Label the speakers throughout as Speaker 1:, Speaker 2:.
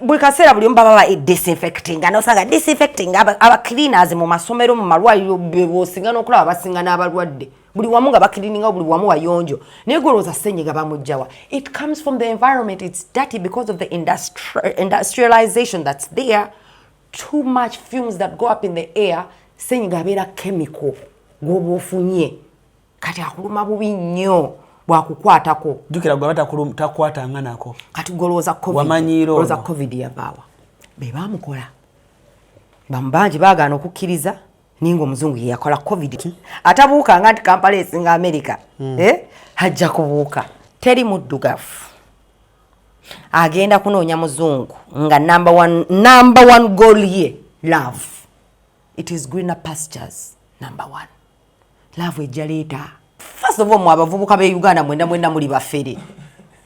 Speaker 1: buli kaseera buli baba disinfecting anosanga disinfecting aba cleaners mu masomero mu malwaliro bosinga n'okulaba basinga n'abalwadde buli wamu nga bakilininga buli wamu wayonjo naye goloza senyiga bamujjawa. It comes from the environment. It's dirty because of the industrialization that's there. Too much fumes that go up in the air. Senyiga abeera chemical gwobufunye kati akuluma bubi nnyo bwakukwatako
Speaker 2: jukira gwe takwata nganako
Speaker 1: kati goloza covid
Speaker 2: wamanyiro
Speaker 1: goloza covid yabawa be bamukola bambanji bagana okukkiriza ningo muzungu yakola covid atabuuka ngati Kampala esinga America hajja kubuuka teri muddugafu agenda kunoonya muzungu nga number one goal here love. It is greener pastures. Number one. Love ejaleta. First of all, mwabavubuka be Uganda mwenda muli bafere.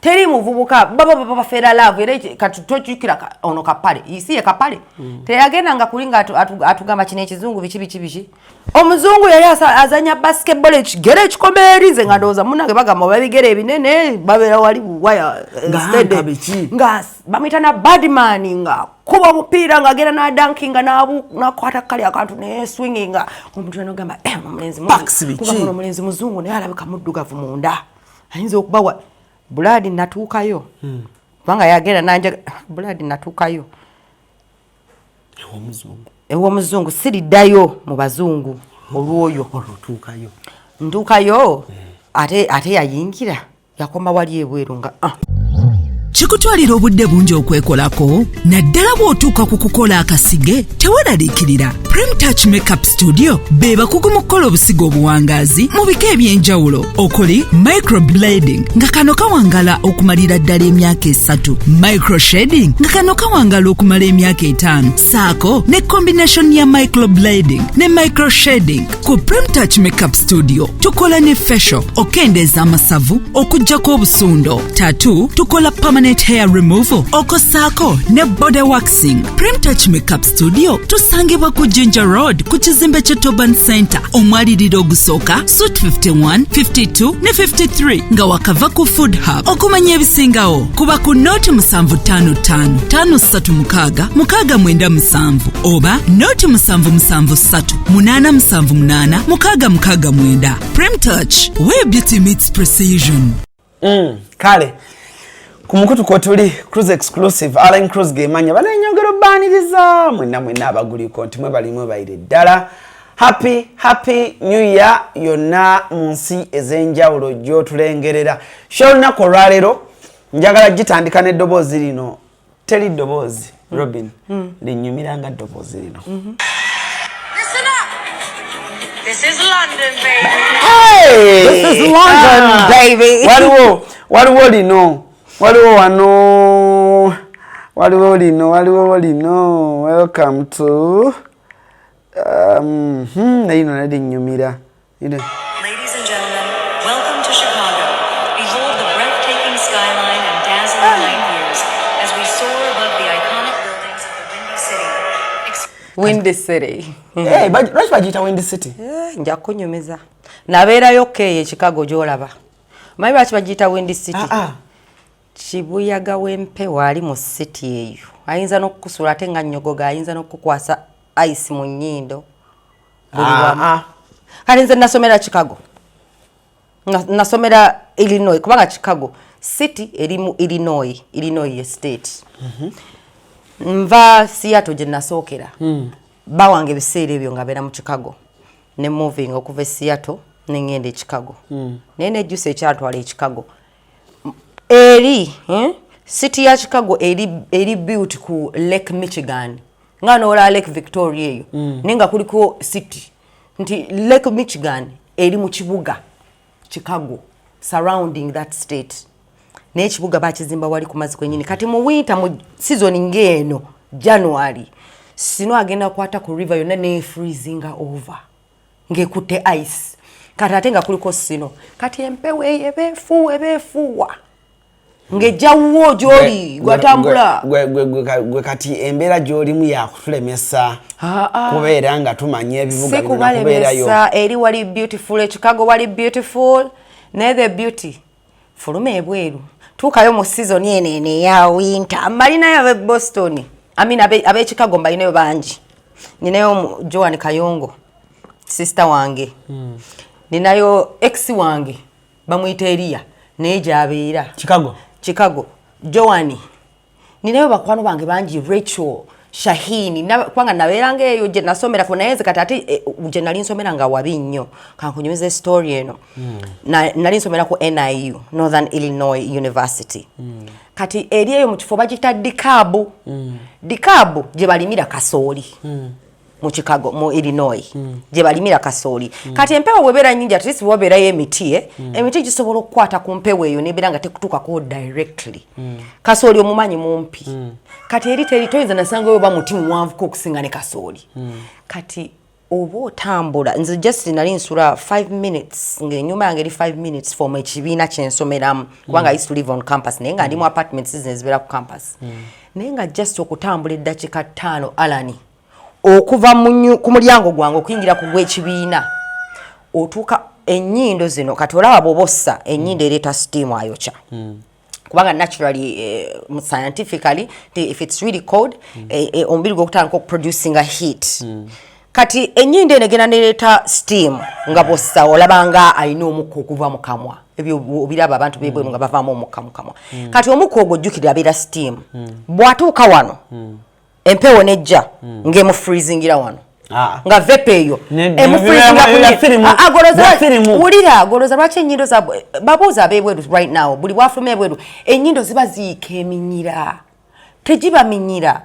Speaker 1: Teri muvubuka baba bafera love ere katutochukira ono kapale. Isiye kapale. Teri agenda nga kulinga atugamba kine ekizungu bichi. Omuzungu yali azanya basketball ekigere ekikomerize nga ndoza munange bagamba babigere ebinene babera wali waya instead nga bamitana badman nga kuba mupira nga agenda na dunking na kwata kali akantu ne swinging omuntu anogamba mulenzi muzungu naye alabika muddugavu munda ayinza okubawa buladi natuukayo banga yagenda nanje buladi natuukayo ewo muzungu siriddayo mu bazungu olwoyo olutuukayo ndukayo ate yayingira yakoma wali ebweru nga
Speaker 3: Chikutwalira obudde bungi okwekolako naddala bw'otuuka ku kukola akasige teweraliikirira. Prem Touch Makeup Studio be bakugu mu kukola obusigo obuwangaazi mu bika eby'enjawulo okuli microblading nga kano kawangala okumalira ddala emyaka 3, microshading nga kano kawangala okumala emyaka 5, saako ne combination ya microblading ne microshading. Ku Prem Touch Makeup Studio tukola ne facial okendeeza amasavu okuggyako obusundo, tattoo tukola permanent hair removal okosaako ne body waxing. Prem Touch Makeup Studio tusangibwa ku Ginger Road ku kizimbe kye Toban Center omwaliriro ogusooka Suite 51, 52 ne 53 nga wakava ku Food Hub. Okumanya ebisingawo kuba ku Note 755 536 697 oba Note 773 878 669. Prem Touch, where beauty meets precision.
Speaker 2: Kale kumukutu kotuli CRUZ exclusive ALLANCRUZ gemanya bana nyongero baniriza mwena abaguliko nti mwe bali mwe bayire ddala. Happy new year yonna munsi ezenjawulo jo tulengerera. Shona koralero njagala gitandika ne dobozi lino. Teli dobozi Robin linyumiranga dobozi lino.
Speaker 4: Listen up. This is London, baby.
Speaker 2: Hey!
Speaker 1: This is London, baby.
Speaker 2: Waliwo lino. Waliwo lino. Welcome to Ladies and
Speaker 4: gentlemen, welcome to Chicago. Behold the breathtaking skyline and dazzling night views as we soar above the iconic buildings of the Windy City.
Speaker 2: Hey, lwaki bagiyita Windy City?
Speaker 1: Nja kunyumiza. Nabeerayo Kyeyo Chicago gyolaba. Mayi lwaki bagiyita Windy City? Kibuyaga w'Empewo ali mu city eyo. Ayinza n'okukusula ate nga nnyogoga ayinza n'okukwasa ice mu nnyindo. Kale nze nasomera Chicago. Nasomera Illinois kubanga Chicago city eri mu Illinois state. Nva Seattle gye nasookera. Bawange ebiseera ebyo nga beera mu Chicago. Ne moving okuva Seattle ne ngenda Chicago. Naye nejjusa ekyatwala Chicago. City ya Chicago eri built ku Lake Michigan. Ngano ola Lake Victoria eyo. Nenga kuliko city. Nti Lake Michigan eri mu kibuga Chicago surrounding that state. Ne kibuga bakizimba wali ku mazzi kwenyini. Kati mu winter mu season ngeno January sino agenda kwata ku river yonna ne freezing over. Ngekute ice. Kati atenga kuliko sino. Kati Empewo ebefuwa. Ngejjawo joli gwatambula
Speaker 2: gwe kati embera joli mu yakutulemesa kubeera nga tumanye ebivuga
Speaker 1: kubeerayo eri wali beautiful Chicago wali beautiful ne the beauty fulume ebweru tukayo mu season yenene ya winter marina ya Boston abe Chicago mbalinayo banji ninayo Joan Kayongo sister wange ninayo ex wange bamuyita Elia neja abeera Chicago Joani ninayo bakwano bange banji Rachel Shahini kwanga naberanga eyo je nasomera ko nayenze katati je nali nsomera nga wabi nnyo kankunyumiza story eno nali nsomera ku NIU Northern Illinois University kati eri eyo mu kifo bagita dikabu je balimira kasooli mu Chicago mu Illinois je balimira kasooli kati empewo webera nyingi at least wobera emiti emiti gisobola okukwata ku mpewo eyo nebiranga tekutuka ko directly kasooli omumanyi mumpi kati eri toyinza nasanga oba muti muwanvu ko okusinga ne kasooli kati obo otambula nze just nali nsula 5 minutes ng'ennyumba yange eri 5 minutes from ekibiina kyensomeramu kubanga I used to live on campus naye nga ndi mu apartments zibeera ku campus naye nga just okutambula eddakiika 5 alani okuva ku mulyango gwange okuyingira ku gw'ekibiina otuuka ennyindo zino kati olaba bw'obossa ennyindo ereeta steam ayokya kubanga naturally scientifically if it's really cold omubiri gw'okutandika okuproducing a heat kati ennyindo eno egenda nereeta steam nga bw'ossa olabanga alina omukka okuva mu kamwa ebyo obiraba abantu b'ebweru nga bavaamu omukka mu kamwa kati omukka ogwo ojjukira abeera steam bw'atuuka wano empewo nejja ng'emu freezingira wano nga vepe eyo agoloza lwaki ennyindo zabwe babuuza ab'ebweru right now buli bwafuluma ebweru ennyindo ziba ziika eminyira tejibaminyira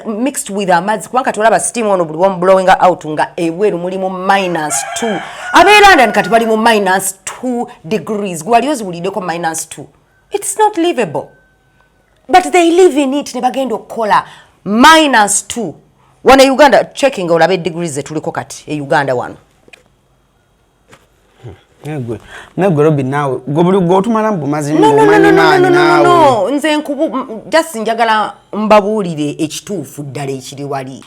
Speaker 1: mixed with amazzi kubanga tolaba steam ono buli one blowing out nga ebweru mulimu -2 abe London kati bali mu -2 degrees gwali ozibulideko -2 it's not livable but they live in it ne bagenda okukola -2 wana Uganda checking olabe degrees tuliko kati e Uganda wano
Speaker 2: Negwe Robi nawe gobuli gotumala mbumazi
Speaker 1: no nze nkubu just njagala mbabulire ekituufu ddala ekiri wali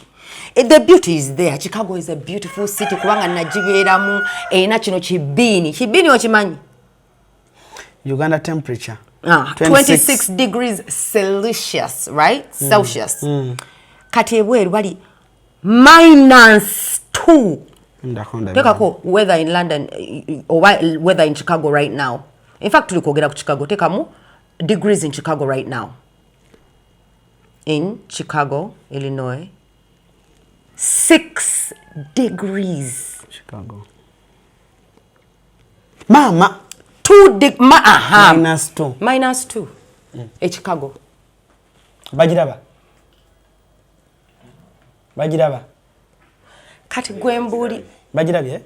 Speaker 1: the beauty is there. Chicago is a beautiful city kubanga najibeeramu erina kino kibini okimanyi
Speaker 2: Uganda temperature
Speaker 1: 26 degrees Celsius, right? Celsius. Kati ebweru bali -2. Take a call weather in London or weather in Chicago right now. In fact, tuli kogera ku Chicago. Take a degrees in Chicago right now. In Chicago, Illinois, 6 degrees.
Speaker 2: Chicago. Mama.
Speaker 1: -2. -2. Chicago.
Speaker 2: Bajiraba.
Speaker 1: Kati gwe mbuli.
Speaker 2: Bajirabye?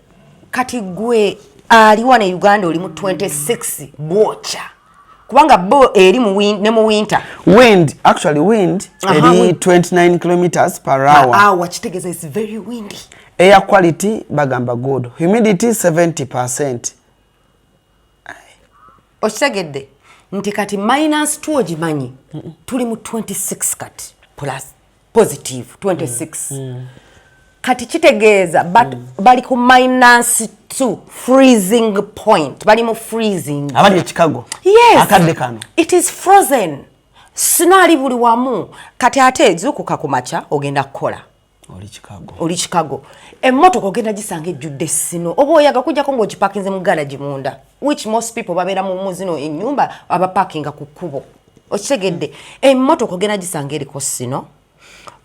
Speaker 1: Kati gwe ali wana Uganda oli mu 26 bocha. Kubanga bo eri mu winter.
Speaker 2: Wind, actually wind, eri 29 kilometers per hour.
Speaker 1: Kitegeza is very windy.
Speaker 2: Air quality bagamba good. Humidity 70%.
Speaker 1: Okitegedde nti kati -2 ogimanyi tuli mu 26 kati plus positive 26 kati kitegeeza but bali ku -2 freezing point bali mu freezing
Speaker 2: abali Chicago.
Speaker 1: Yes,
Speaker 2: akadde kano
Speaker 1: it is frozen sinali buli wamu kati ate zukuka ku macha ogenda kukola oli Chicago emmotoka ogenda gisanga ejjudde sino oba oyaga kujjako ng'ogipakinze mu garage munda which most people babeera mu muzino ennyumba abapakinga ku kkubo okitegedde emmotoka ogenda gisanga eriko sino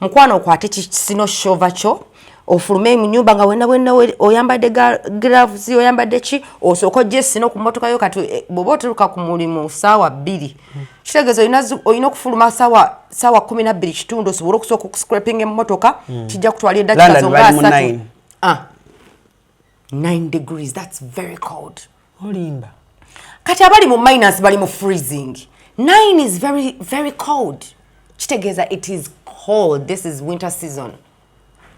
Speaker 1: mukwano okwate kisino shova kyo ofulume mu nyumba nga wenna oyambadde gloves oyambadde ki osooka ojje sino ku mmotoka yo kati bw'oba otuuka ku mulimu ssaawa 2 kitegeeza olina okufuluma ssaawa 12 kitundu osobole okusooka okuscraping emmotoka kijja kutwala eddakiika zonga 3 9 degrees, that's very cold.
Speaker 2: Olimba.
Speaker 1: Kati abali mu minus bali mu freezing. 9 is very, very cold. Kitegeza it is cold. This is winter season.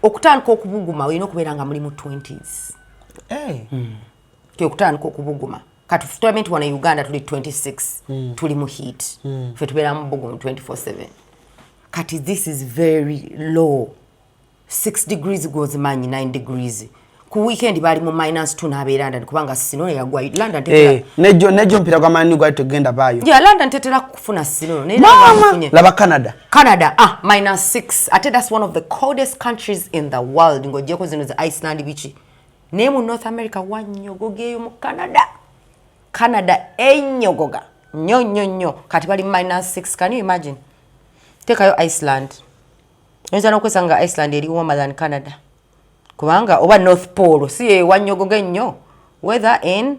Speaker 1: Okutandika okubuguma olina okubeera nga muli mu 20s. Okutandika okubuguma. Kati fulament wana Uganda tuli 26. Tuli mu heat. Fe tubeera mu buguma 24/7. Kati this is very low. 6 degrees goes manyi 9 degrees. ku weekend bali mu -2 n'abe London kubanga Sino yagwa London tetera
Speaker 2: nejo mpira kwa mani gwa tugenda bayo
Speaker 1: London tetera kufuna Sino
Speaker 2: laba Canada
Speaker 1: -6 ate that's one of the coldest countries in the world ngojeko zino za Iceland bichi ne mu North America wanyogogeyo mu Canada enyogoga nyo kati bali -6 can you imagine tekayo Iceland nza nokwesanga Iceland eri warmer than Canada kubanga oba North Pole si wanyogoga nnyo weather in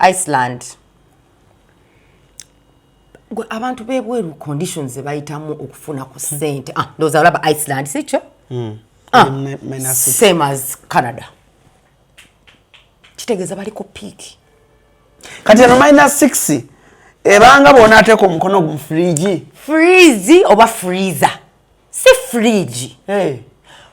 Speaker 1: Iceland abantu bebweru conditions bayitamu okufuna ku sente ndoza laba Iceland sicho same as Canada kitegeza bali ku peak
Speaker 2: kati no -6 ebanga bona ateko mukono mu freeze
Speaker 1: oba freezer si fridge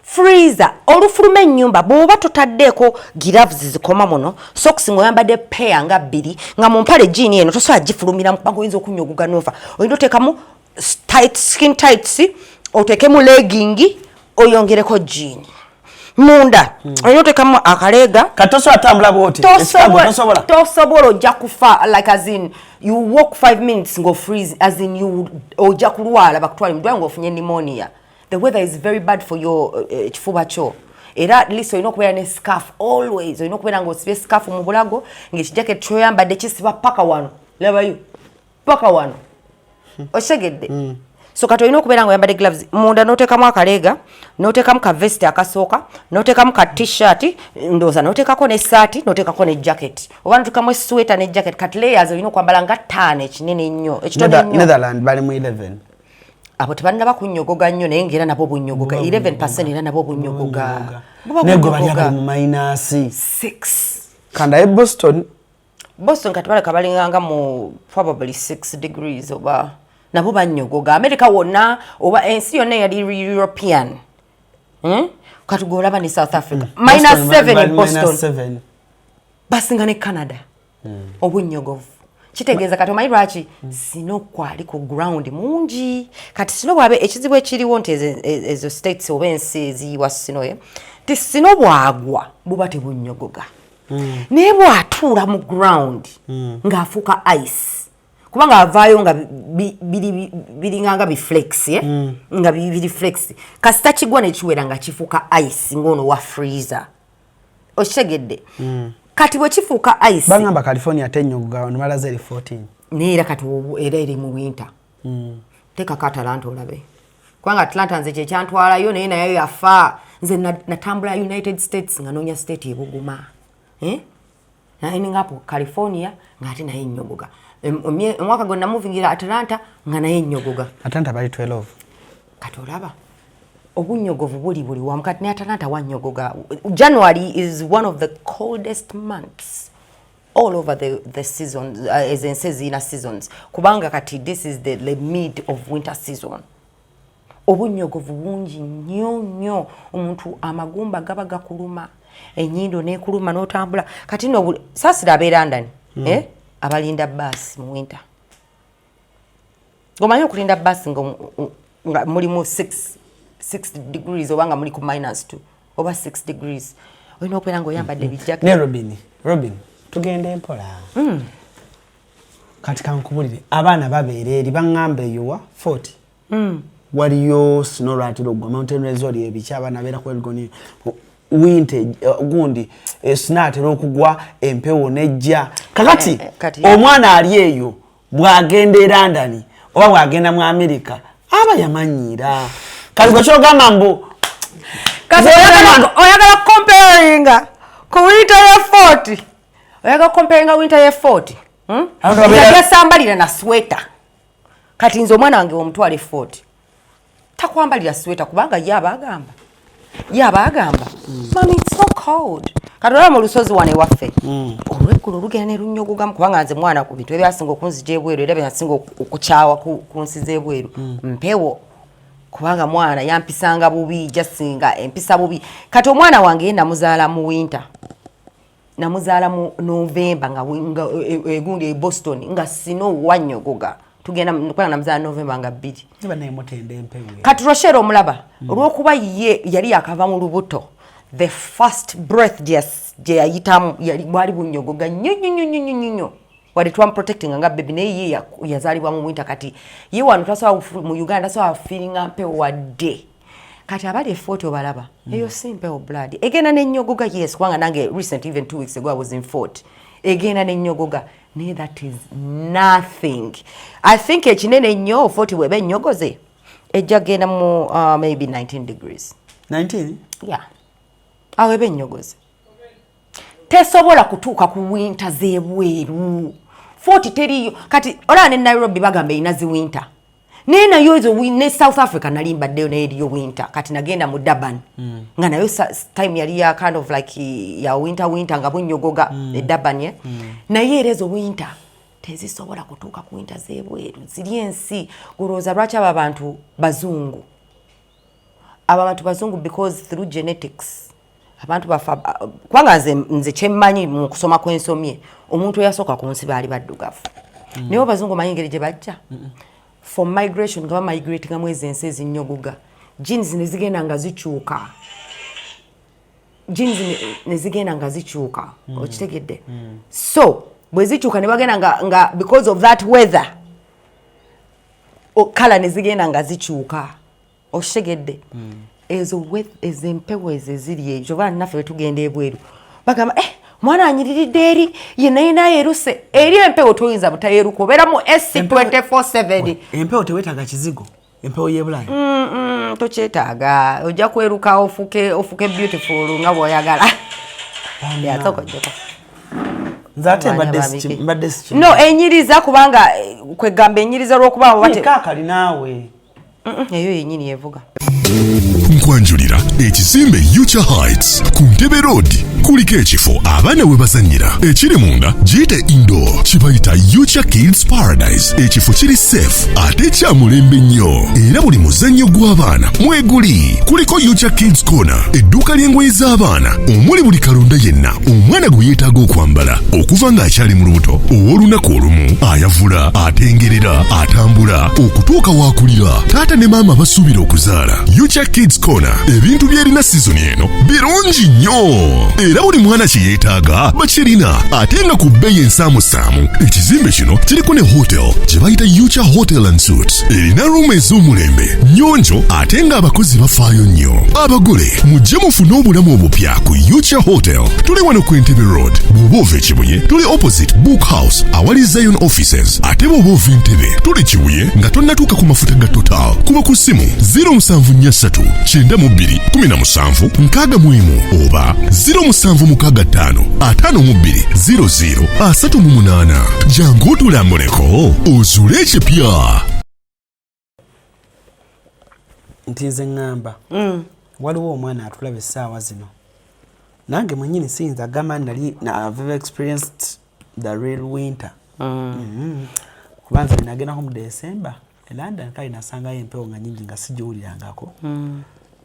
Speaker 1: freezer olufuluma ennyumba bwoba totaddeko gloves zikoma muno socks ngoyambadde pair nga 2 nga mu mpale jean eno tosobola gifulumira kubanga oyinza okunyogoga nofa oyinza oteekamu skin tights oteekemu legging oyongereko jean munda oyinza oteekamu akalega
Speaker 2: katosobola tambula bwoti
Speaker 1: tosobola ojja kufa like as in you walk 5 minutes ngo freeze as in you ojja kulwala bakutwala mudwa ngofunye pneumonia. The weather is very bad for your chifuba cho. Era at least oyino kubeera ne scarf always. Oyino kubeera ng'osibye scarf mu bulago ng'ekijacket kyoyambadde kisiba paka wano. Labayo. Paka wano. Oshegedde. So kati oyino kubeera ng'oyambadde gloves. Munda n'oteekamu akalega, n'oteekamu ka vest akasooka, n'oteekamu ka t-shirt, ndooza n'oteekako ne saati, n'oteekako ne jacket. Oba n'oteekamu sweater ne jacket. Kati layers oyino kwambala nga 5 ekinene nnyo. Ekitone nnyo.
Speaker 2: Netherlands bali mu 11.
Speaker 1: Abo tebanaba kunyogoga nnyo naye ngera nabo bunyogoga 11% era nabo bunyogoga
Speaker 2: nego balyaga mu -6 kanda e Boston kati
Speaker 1: balinganga mu probably 6 degrees oba nabo banyogoga America wonna oba ensi yonna yali European kati golaba ne South Africa -7 in Boston basinga ne Canada obunyogovu kitegeeza kati omanyi lwaki Sino kwali ku ground mungi kati Sino bwabe ekizibu ekiriwo nti ezo states oba ensi eziyiwa Sino ti Sino bwagwa buba tebunyogoga naye bwatuula mu ground ng'afuuka ice kubanga avaayo nga biringanga biflex nga biriflex kasita kigwa nekiwera nga kifuuka ice ng'ono wa freezer okitegedde kati bwe kifuuka ice
Speaker 2: bangamba California tenyogoga nomalaza eri 14
Speaker 1: neera kati era eri mu winter tekako Atlanta olabe kubanga Atlanta nze kyekyantwalayo naye nayo yafa nze natambula United States nga noonya state ebuguma nayiningapo California ng'ate naye nnyogoga omwaka gonna muvingira Atlanta nga naye nnyogoga
Speaker 2: Atlanta bali 12
Speaker 1: kati olaba obunyogovu buli wamu kati ne Atlanta wanyogoga January is one of the coldest months all over the seasons as in seasons kubanga kati this is the mid of winter season obunyogovu bungi nnyo omuntu amagumba gaba gakuluma enyindo nekuluma n'otambula kati no sasira abe London abalinda bus mu winter gomanyo kulinda bus nga mulimu 6 degrees obanga muli ku -2 oba 6 degrees oyina okwera ng'oyambadde bijjacket
Speaker 2: ne Robin tugende mpola kati kankubulire abaana babeera eri baŋŋamba eyowa 40 waliyo Sino lwatiro gwa mountain resort ebiki abaana beera kwerigoni winter gundi Sino atera okugwa empewo nejja kakati omwana ali eyo bwagenda e London oba bwagenda mu America aba yamanyiira kali gwe kyogamba mbu
Speaker 1: oyagala comparinga ku winter ya 40 oyagala comparinga winter ya 40 yasambalira na sweater kati nze omwana wange omutwale 40 takwambalira sweater kubanga yaba agamba mami it's so cold kati olaba mu lusozi wane waffe olweggulo olugenda ne lunyogogamu kubanga nze mwana ku bintu ebyasinga okunzija ebweru era byasinga okukyawa ku nsi z'ebweru Mpewo kubanga mwana yampisanga bubi jasinga empisa bubi kati omwana wange yenda muzaala mu winter namuzaala mu November nga egundi e Boston nga Sino wanyogoga tugenda kwa namuzaala November nga 2
Speaker 2: niba naye mutende Empewo
Speaker 1: kati Rochelle omulaba olwokuba ye yali yakava mu lubuto the first breath je yayitamu yali bwali bunyogoga nnyo wali twam protecting nga baby naye yazalibwa mu winter kati ye wano tasowa mu Uganda so feeling Empewo wadde kati abali photo balaba eyo Empewo blood egena n'ennyogoga yes kwanga nange recent even 2 weeks ago I was in Fort egena n'ennyogoga ne that is nothing. I think ekinene nnyo Fort webe nnyogoze ejja genda mu maybe 19 degrees
Speaker 2: 19
Speaker 1: yeah awebe nnyogoze tesobola kutuuka ku winter zebweru 40 teriyo kati ola ne Nairobi bagambe inazi winter nena yozo ne South Africa nalimba deo ne eriyo winter kati nagenda mu Durban nga nayo time yali ya kind of like ya winter nga bunyogoga Durban ye naye erezo winter tezisobola kutuuka ku winter zebweru ziri ensi kuroza lwaki abantu bazungu because through genetics abantu bafa kwanga nze kyemmanyi mu kusoma kwensomye omuntu yasoka ku nsi bali baddugavu niyo bazungu mayingere je bajja for migration nga migrate nga mwezi ensi ezinyogoga genes nezigenda nga zichuka okitegedde so bwe zichuka ne bagenda nga because of that weather kala nezigenda nga zichuka okitegedde ezo Empewo eziri ejo bana naffe tugenda ebweru bagamba mwana anyiriridde eri yenayina yeruse eri Empewo toyinza butayeruko obera mu SC 24/7
Speaker 2: Empewo tewetaga kizigo Empewo y'ebulayi
Speaker 1: tokyetaaga ojja kweruka ofuke beautiful nga bw'oyagala yatokojjeko
Speaker 2: nzate mbadde
Speaker 1: no enyiriza kubanga kwegamba enyiriza lw'okuba bate
Speaker 2: kakali naawe
Speaker 1: eyo yenyini yevuga
Speaker 5: nkwanjulira ekizimbe Future Heights ku Ntebe Road kuliko ekifo abaana we bazannyira ekiri munda giyite indoor kibayita Future Kids Paradise ekifo kiri safe ate kya mulembe nnyo era buli muzannyo gw'abaana mweguli kuliko Future Kids Corner edduuka ly'engoye z'abaana omuli buli kalonda yenna omwana gwe yeetaaga okwambala okuva ng'akyali mu lubuto ow'olunaku olumu ayavula atengerera atambula okutuuka waakulira taata ne maama basuubira okuzaala Future Kids Corner ebintu byerina season eno birungi nnyo era buli mwana kye yeetaaga bakirina ate nga ku bbeeyi ensaamusaamu ekizimbe kino kiriko ne hotel gye bayita Future Hotel and Suites erina ruumu ez'omulembe nnyonjo ate nga abakozi bafaayo nnyo abagole mujje mufune obulamu obupya ku Future Hotel tuli wano ku Entebbe Road bw'oba ova Kibuye tuli opposite Book House awali Zion Offices ate bw'oba ova Entebbe tuli Kibuye nga tonnatuuka ku mafuta ga Total kuba ku ssimu 0743 92 17 61 oba 0765 52 00 38 jangu otulambuleko ozuule ekipya
Speaker 2: nti nze ŋŋamba waliwo omwana atulaba essaawa zino nange mwenyini siyinza agamba nali I've experienced the real winter kubanza binagendako mu December London kali nasangayo Empewo nga nyingi nga sigiwulirangako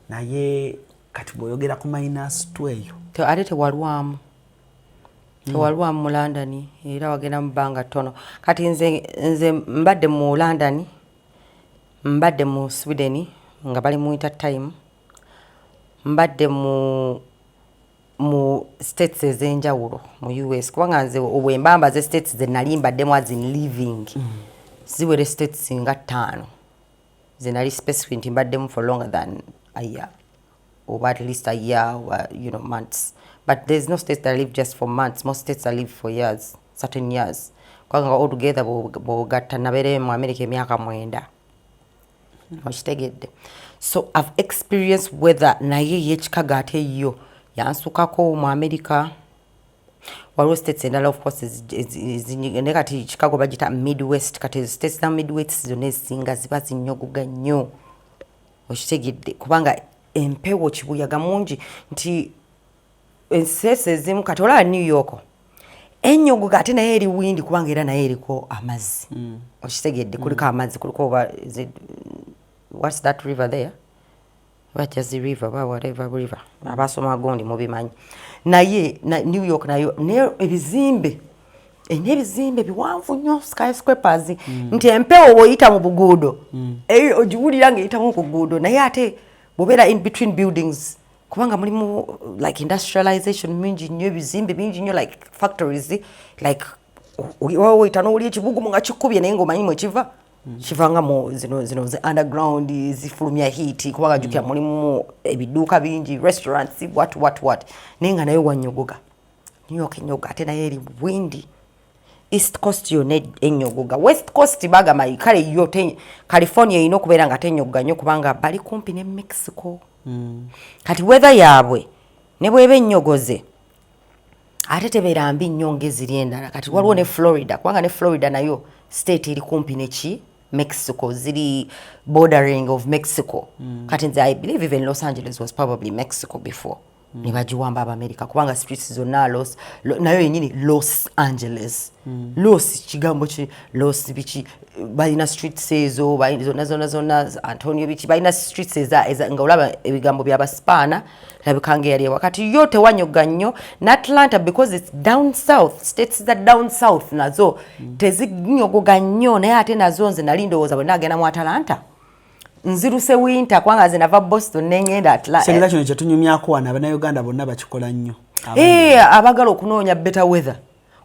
Speaker 2: naye kati bw'oyogera ku -2
Speaker 1: ate tewalwamu mu London era wagenda mu bbanga ttono kati nze mbadde mu London mbadde mu Sweden nga bali mu winter time mbadde mu states ez'enjawulo mu US kubanga nze obwembamba ze states ze nali mbaddemu as in living ziwere states nga 5 ze nali specific nti mbaddemu for longer than a year or at least a year or months but there's no states that I live just for months. Most states I live for years, certain years kwanga all together bogatta nabere mu America emyaka 9 okitegedde so I've experienced weather naye yekikaga ate yo yansukako mu America waliwo states endala of course ne kati Chicago bagita Midwest kati states za Midwest zonna ezisinga ziba zinyogoga nnyo okitegedde kubanga Empewo kibuyaga mungi nti ensese ezimu kati olaba New York ennyogoga ate naye eri windi kubanga era naye eriko amazzi okitegedde kuliko amazzi kuliko what's that river there what is the river whatever river abasoma gondi mubimanyi naye New York nayo ebizimbe ebizimbe biwanvu nnyo skyscrapers nti Empewo woyita mu buguudo ogiwulira ng'eyita mu buguudo naye ate bobera in between buildings kubanga mulimu like industrialization mingi nnyo ebizimbe bingi nnyo like factories like wawe tanoli ekibugu nga kikubye naye ng'omanyi mwe kiva kivanga mu zino ze underground zifulumya heat kubanga jukya mulimu ebiduuka bingi restaurants what naye nga nayo wanyogoga New York enyoga ate naye eri windy East Coast yone enyogoga West Coast bagamayi kale yo California ino kubeera nga tenyoga nnyo kubanga bali kumpi ne Mexico kati weather yaabwe ne bwebe nnyogoze ate tebeera mbi nnyo ng'eziri endala kati waliwo ne Florida kubanga ne Florida nayo state eri kumpi neki Mexico ziri bordering of Mexico kati nze I believe even Los Angeles was probably Mexico before ne bagiwamba America kubanga streets zonna nayo yenyini Los Angeles Los kigambo ki Los bichi balina streets ezo zonna Antonio bichi balina streets eza nga olaba ebigambo by'Abaspaana labikange yali wakati yote wanyoga nnyo na Atlanta because it's down south states that down south nazo tezinyogoga nnyo naye ate nazo nze nali ndowooza bwe nagenda mu Atlanta nziruse winter kwanga zinava Boston nengenda Atlanta
Speaker 2: Sirika kino kyatunyumyako wana Bannayuganda bonna bakikola nnyo
Speaker 1: abagala okunoonya better weather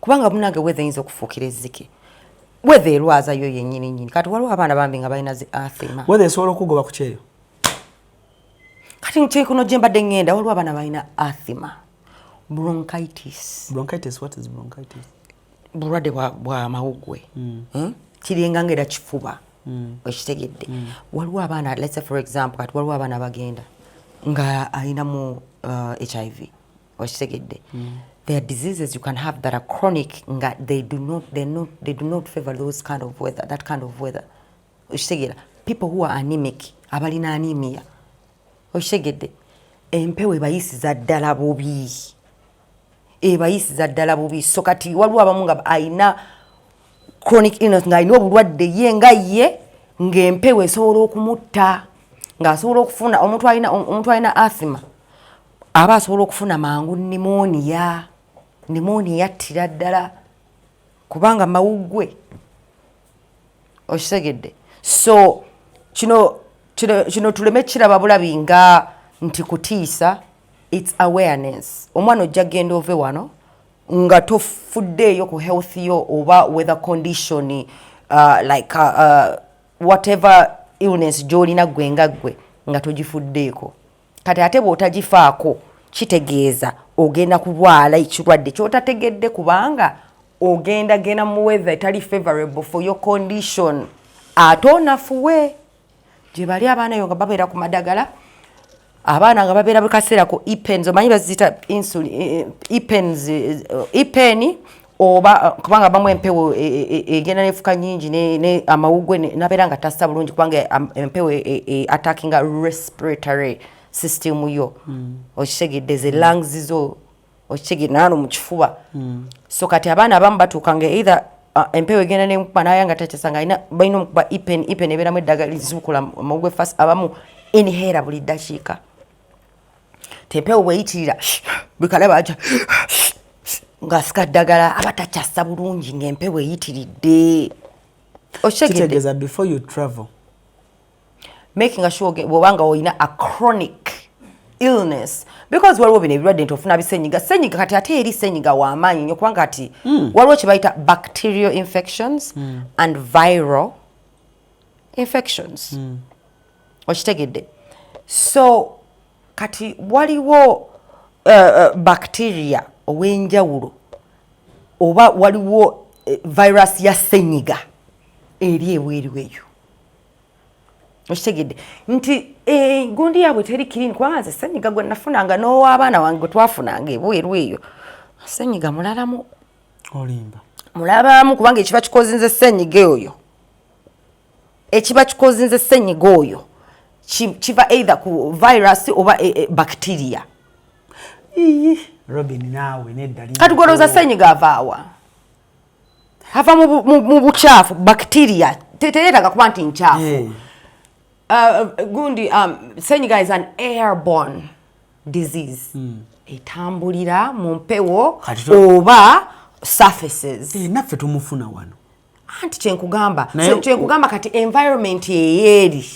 Speaker 1: kubanga munange weather yinza okufuukira ezzike weather erwaza yo yennyini kati waliwo abaana bambi nga balina zi asthma
Speaker 2: weather esobola okugoba ku Kyeyo
Speaker 1: kati nkyekuno gye mbadde ngenda waliwo abaana balina asthma bronchitis
Speaker 2: what is bronchitis
Speaker 1: bulwadde bwa mawuggwe kiringa ng'era kifuba okitegedde waliwo abaana let's say for example kati waliwo abaana bagenda nga alinamu HIV okitegedde there are diseases you can have that are chronic nga they do not favor those kind of weather that kind of weather okitegedde people who are anemic abalina anemia okitegedde empewo ebayisiza ddala bubi so kati waliwo abamu nga ayina chronic illness nga alina obulwadde ye nga ye ng'empewo esobola okumutta ng'asobola okufuna omuntu alina asthma aba asobola okufuna mangu pneumonia attira ddala kubanga mawuggwe okitegedde so kino tuleme kiraba bulabi nga nti kutiisa it's awareness omwana ojja genda ove wano nga tofuddeeyo ku health yo oba weather condition whatever illness gy'olina gwe nga gwe nga togifuddeeko kati ate bw'otagifaako kitegeeza ogenda kulwala ekirwadde ky'otategedde kubanga genda mu weather etali favorable for your condition ate onafuwe gye bali abaana yo nga babeera ku madagala abaana nga babeera bukaseera ku ipens omanyi baziyita ipeni oba kubanga bamu empewo egenda nefuka nyingi ne amawuggwe nabeera nga tassa bulungi kubanga empewo attackinga respiratory system yo okitegedde ze lungs zo okitegedde nano mu kifuba so kati abaana abamu batuukanga either empewo egenda nemukuba naye nga takyasanga balina omukuba ipen ebeeramu eddagala lizibukula amawuggwe fast abamu inhera buli ddakiika tempewo bweyitirira bikalaba aja ng'asika ddagala aba takyassa bulungi ng'empewo eyitiridde
Speaker 2: kitegeeza before you travel
Speaker 1: making sure bw'obanga olina a chronic illness because waliwo bino ebirwadde nti ofuna bisenyiga kati ate eri senyiga w'amaanyi nnyo kubanga ati waliwo kye bayita bacterial infections and viral infections okitegedde so kati waliwo bacteria ow'enjawulo oba waliwo virus ya senyiga eri ebweru eyo okitegedde nti gundi yaabwe teri kirini kubanga nze senyiga gwe nafunanga n'ow'abaana wange gwe twafunanga ebweru eyo senyiga mulalamu
Speaker 2: olimba
Speaker 1: mulabamu kubanga ekiba kikozinze senyiga oyo kiva either ku virus oba bacteria
Speaker 2: Robin naawe neddali
Speaker 1: kati gwolooza senyiga avaawa ava mu bukyafu bacteria teyeetaga kuba nti nkyafu gundi senyiga is an airborne disease etambulira mu mpewo oba surfaces
Speaker 2: naffe tumufuna wano
Speaker 1: anti kyenkugamba kati environment yeyeeri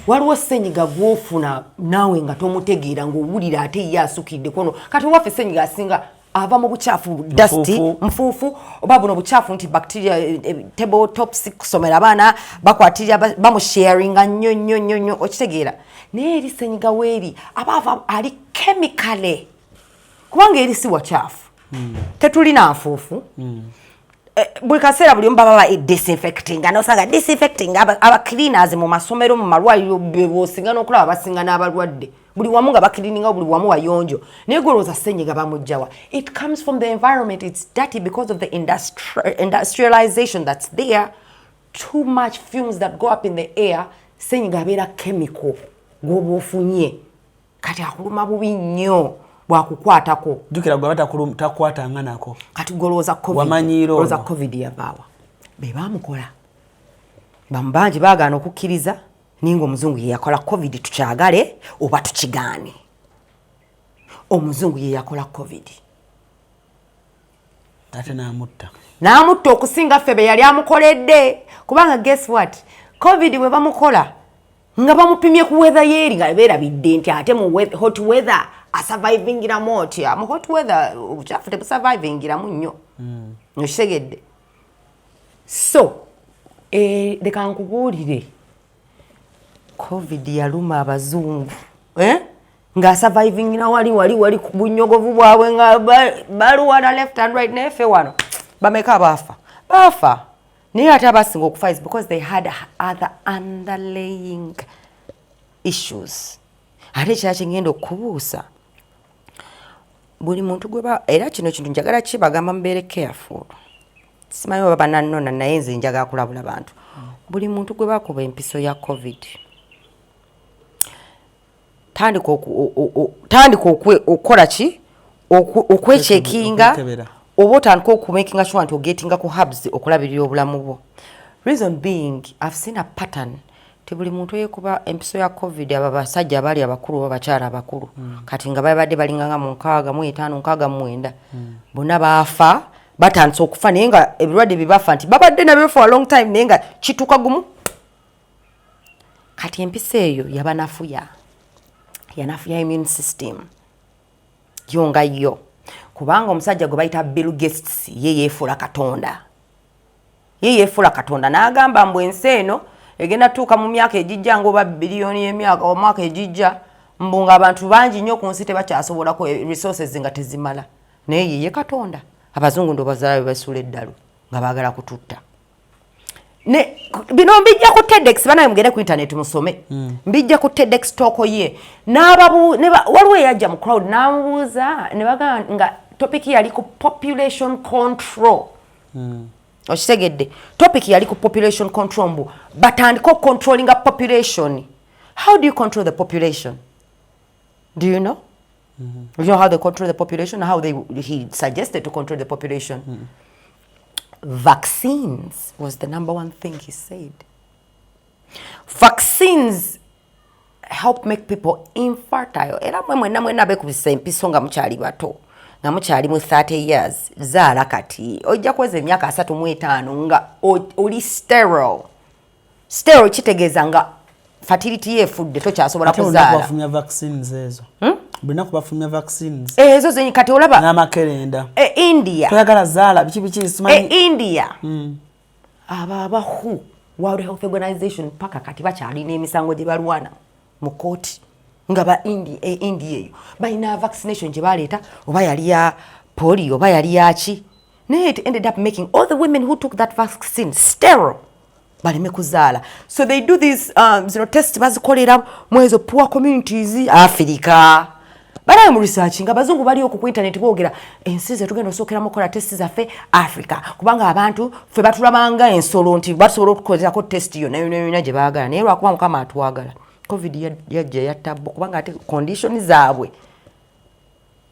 Speaker 1: waliwo senyiga gwofuna naawe nga tomutegeera ng'owulira ate ye asukidde kono kati waffe senyiga asinga ava mu bucaafu dusty nfuufu oba buno bucaafu nti bacteria table toxic kusomera abaana bakwatirira bamusharinga nnyo okitegeera naye eri senyiga weeri aba ali chemicale kubanga eri si wacaafu tetulina nfuufu buli kaseera buli omu baba disinfecting nosanga disinfecting aba cleaners mu masomero mu malwaliro bwosinga n'okulaba basinga n'abalwadde buli wamu nga bakilininga buli wamu wayonjo naye golooza senyiga bamugjawa. It comes from the environment. It's dirty because of the industrialization that's there. Too much fumes that go up in the air. Senyiga abeera chemical gwoba ofunye kati akuluma bubi nnyo bwakukwatako
Speaker 2: jukira gwe takwatanga nako
Speaker 1: kati golooza covid yavaawa be bamukola bamubangi baagaana okukkiriza ninga omuzungu ye yakola covid tukyagale oba tukigaane. Omuzungu ye yakola covid
Speaker 2: ate n'amutta
Speaker 1: okusinga ffe be yali amukoledde kubanga guess what covid bwe bamukola nga bamupimye ku weather yeeri nga beerabidde nti ate mu hot weather asurvivingiramu otya mu hot weather obucaafu tebusurvivingiramu nnyo okitegedde. So leka nkubuulire covid yaluma abazungu nga survivingira wali ku bunyogovu bwabwe nga baluwana left and right nefe wano bameka bafa naye ate abasinga okufa is because they had other underlying issues. Ate kya kingenda okubuusa buli muntu gweba era kino kintu njagala kibagamba mbeere careful simanyi baba nanona naye nze njagala kulabula bantu buli muntu gwe bakuba empiso ya covid tandika okukola ki okwechekinga oba otandika okumakinga sure nti ogetinga ku hubs okulabirira obulamu bwo. Reason being I've seen a pattern tebuli muntu yekuba empiso ya covid aba basajja abali abakulu oba bakyala abakulu kati nga babadde balinganga mu 65 69 bonna baafa batandise okufa naye nga ebirwadde bibafa nti babadde nabyo for a long time naye nga kituuka gumu kati empisa eyo yanafuya immune system yonga yo kubanga omusajja gwe bayita Bill Gates ye yeefuula katonda n'agamba mbu ensi eno egenda tuuka mu myaka ejijja ng'oba biliyoni y'emyaka omwaka ejijja mbu ng'abantu bangi nnyo ku nsi tebakyasobolako resources nga tezimala naye ye katonda abazungu ndo bazala basuula eddalu nga baagala kututta ne bino mbijja ku TEDx banaye mugende ku internet musome mbijja ku TEDx talk ye waliwo yajja mu crowd n'amubuuza ne bagamba nga topic yali ku population control okitegedde topic yali ku population control mbu batandika controlling a population. How do you control the population? Do you know? You know how they control the population? How he suggested to control the population? Vaccines was the number one thing he said. Vaccines help make people infertile. Era mwena bekubisa empiso nga mukyali bato. Nga mukyali mu 30 years. Zaala kati. Ojja kweza emyaka 35 nga oli sterile. Sterile kitegeeza nga fertility yefudde tokyasobola kuzaala.
Speaker 2: Ate bafumya vaccines ezo. Bina kubafumya vaccines.
Speaker 1: Ezo zenyi kati olaba.
Speaker 2: N'amakerenda.
Speaker 1: India.
Speaker 2: Toyagala zaala biki simanyi.
Speaker 1: India. Abahu World Health Organization paka kati bakyalina emisango gye balwana mu kooti nga ba India eyo balina vaccination gye baleeta oba yali ya polio oba yali yaki naye it ended up making all the women who took that vaccine sterile baleme kuzaala. So they do these tests bazikolera mu ezo poor communities Africa. Balaye mu research nga bazungu bali ku internet boogera ensi ze tugenda osookera mu kola test zaffe Africa kubanga abantu ffe batulabanga ensolo nti basobola okukozako test yo nayo gye baagala naye lwakuba mukama atwagala covid yajja yattabbo kubanga ate condition zaabwe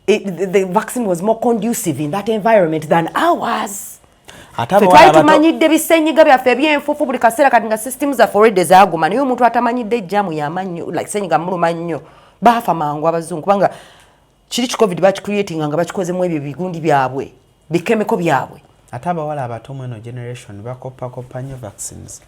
Speaker 1: the vaccine was more conducive in that environment than ours. Twali tumanyidde bisenyiga byaffe ebyenfufu buli kaseera kati nga systems zaffe already zaaguma naye omuntu atamanyidde ejjamu y'amannyo like senyiga muluma nnyo bafa mangu abazungu kubanga kiri covid bakicreatinga nga bakikozemu ebyo bigundi byabwe bikemeko byabwe.
Speaker 2: Ate abawala abato mweno generation bakoppa nnyo vaccines.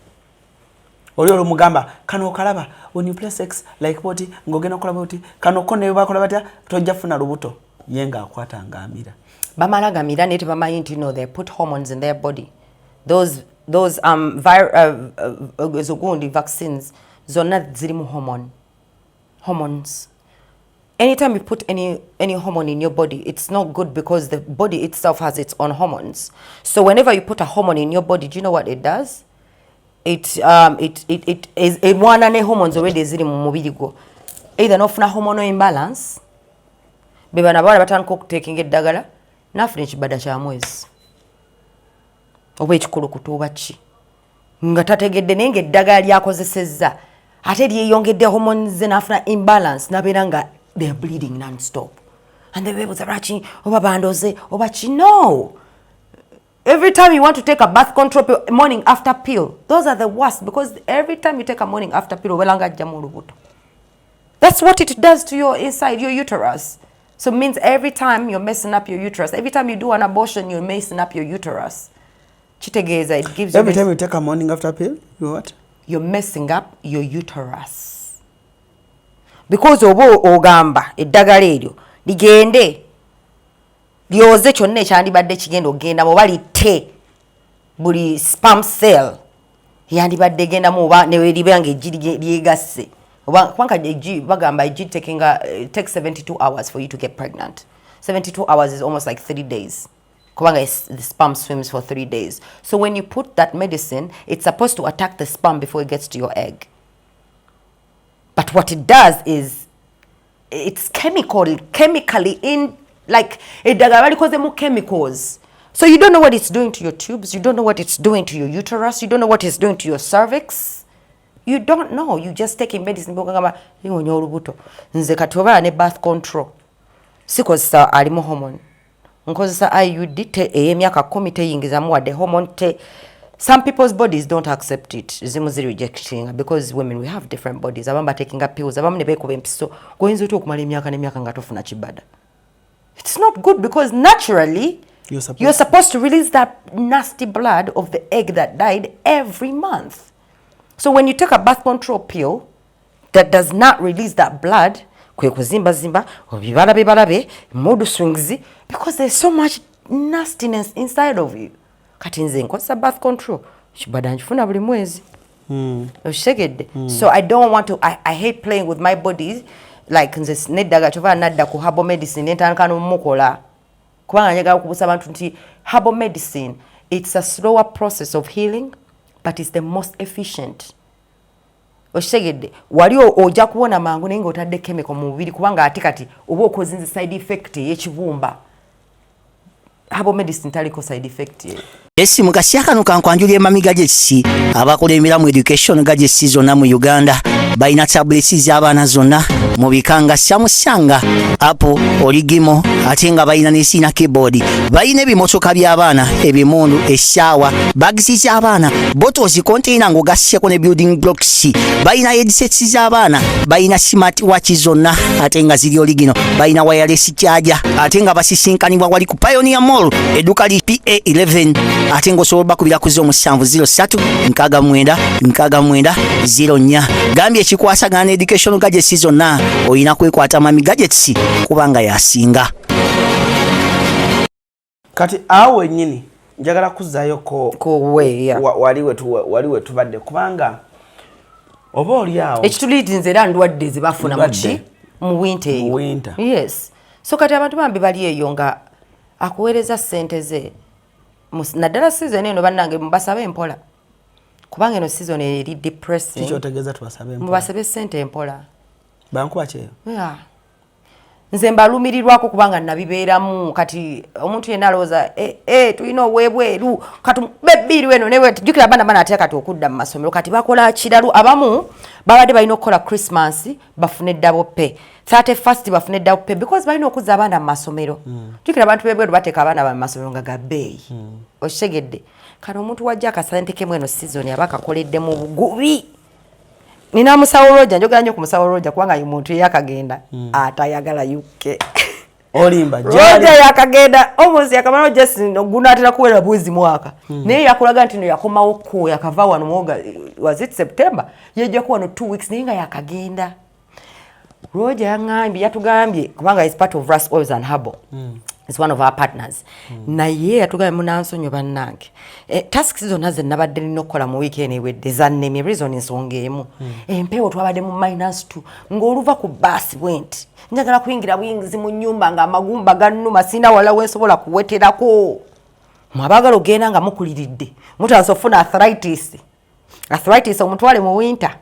Speaker 2: Oli mugamba kano kalaba when you play sex like body ngogena kola body kano kone bakola batya tojja funa lubuto yenga akwata ngamira
Speaker 1: bamala gamira ne tebamanyi nti they put hormones in their body. Those zogundi vaccines zonna zirimu hormones. Anytime you put any hormone in your body, it's not good because the body itself has its own hormones. So whenever you put a hormone in your body, do you know what it does? It is one and hormones already ziri mu mubiri go. Either nofuna hormonal imbalance, beba nabala batandika okutekinga eddagala nafuna ekibada kya mwezi. Oba ekikulukutu oba ki. Nga tategedde naye ng'eddagala lyakozesezza ate lyeyongedde hormones ze nafuna imbalance nabeera nga they are bleeding non-stop. And the babies are watching, oba bandoze, oba chi. No. Every time you want to take a birth control pill, morning after pill, those are the worst because every time you take a morning after pill, that's what it does to your inside, your uterus. So it means every time you're messing up your uterus, every time you do an abortion, you're messing up your uterus. Chitegeza, it gives
Speaker 2: every time you take a morning after pill, you what?
Speaker 1: You're messing up your uterus. Because obo ogamba eddagala eryo ligende lyoze kyonna ekyandibadde kigenda ogenda oba litte buli sperm cell yandibadde genda mu oba neweribenga eggi lyegasse oba kubanga eggi bagamba eggi takes 72 hours for you to get pregnant. 72 hours is almost like 3 days. Kubanga the sperm swims for 3 days. So when you put that medicine, it's supposed to attack the sperm before it gets to your egg. But what it does is it's chemically in, like chemicals. So you don't know what it's doing to your tubes. You don't know what it's doing to your uterus. You don't know what it's doing to your cervix. You don't know. You just taking medicine. Nze katoba ne birth control. Sikozesa alimu hormone. Nkozesa IUD te emyaka 10 teyingizamu wadde hormone te. Some people's bodies don't accept it. Zimuziri rejecting because women, we have different bodies. Abamba taking up pills. Abamu ne bekuba empiso. Goyinza otya okumala emyaka n'emyaka nga tofuna kibada. It's not good because naturally you're supposed to release that nasty blood of the egg that died every month. So when you take a birth control pill that does not release that blood, kwe kuzimba bibalabe mood swings because there's so much nastiness inside of you. Kati nze nkozesa birth control kibada njifuna buli mwezi. So I don't want to, I hate playing with my body like nze neddaga kyova nadda ku herbal medicine entandika n'omukola kubanga njagala okubuusa abantu nti herbal medicine, it's a slower process of healing but it's the most efficient. Oshegedde wali ojja kuwona mangu naye ng'otadde chemical mu mubiri kubanga ate kati oba okozinze side effect y'ekibumba. Herbal medicine taliko side effect ye.
Speaker 6: Esi mukasya kano kankwanjulye mami gadgets abakola emiramu education gadgets zonna mu Uganda balina tablets z'abaana zonna mu bikanga syamusanga Apple, Origimo ate nga balina n'esina keyboard, balina ebimotoka by'abaana, ebimundu, essaawa, bags z'abaana, bottles container ng'ogasseko ne building blocks, balina headsets z'abaana, balina smart watch zonna ate nga ziri Origino, balina wireless charger ate nga basisinkanibwa wali ku Pioneer Mall edduka li PA11 ate ng'osobola bakubira ku 0703-69-69-04 gambye ekikwasagana education gadgets zonna oyina kwekwata mami gadgets kubanga yasinga.
Speaker 2: Kati awe nyini njagala kuzaayo
Speaker 1: ko
Speaker 2: waliwe tubadde kubanga oba oli awo
Speaker 1: ekituliitinze era ndwadde zibafuna muki mu winter. Yes. So kati abantu bambi bali eyo nga akuweereza ssente ze naddala season eno bannange mubasabe empola kubanga eno season eri depressing.
Speaker 2: Kikyotegeeza tubasabe empola.
Speaker 1: Mubasabe ssente empola.
Speaker 2: Bankuba Kyeyo.
Speaker 1: Yeah. Nze mbalumirirwako kubanga nabibeeramu kati omuntu yenna alowooza tulina obwebweru kati bebbiri weno newe tujjukira abaana banaatera kati okudda mu masomero kati bakola kiralu abamu babadde balina okukola Christmas bafune eddabo pe 31st bafune eddabo pe because balina okuzza abaana mu masomero. Tujjukira abantu bebweru bateeka abaana mu masomero nga gabbeeyi. Okitegedde kati omuntu wajja akasente kemu eno season abakakoledde mu bugubi. Nina musawo roja njogera nnyo ku musawo roja kubanga yu muntu yakagenda atayagala yuke.
Speaker 2: olimba
Speaker 1: Roger yakagenda almost yakamala just gunatera kuwera bwezi mwaka naye yakulaga nti no yakomawo ko yakava wano mwoga was it September yejja kuwa no 2 weeks ninga yakagenda Roger yatugambye kubanga is part of Rust Oils and Herbal is one of our partners na ye yatugambye munansonyo bannange tasks zonna ze nabadde ninokola mu weekend ewedde zanne reason ensonga emu empewo twabadde mu -2 ng'oluva ku bus went njagala kuyingira buyingizi mu nyumba nga amagumba gannuma sina wala wesobola kuweterako mwabagala ogenda nga mukuliridde mutasofuna arthritis omutwale mu winter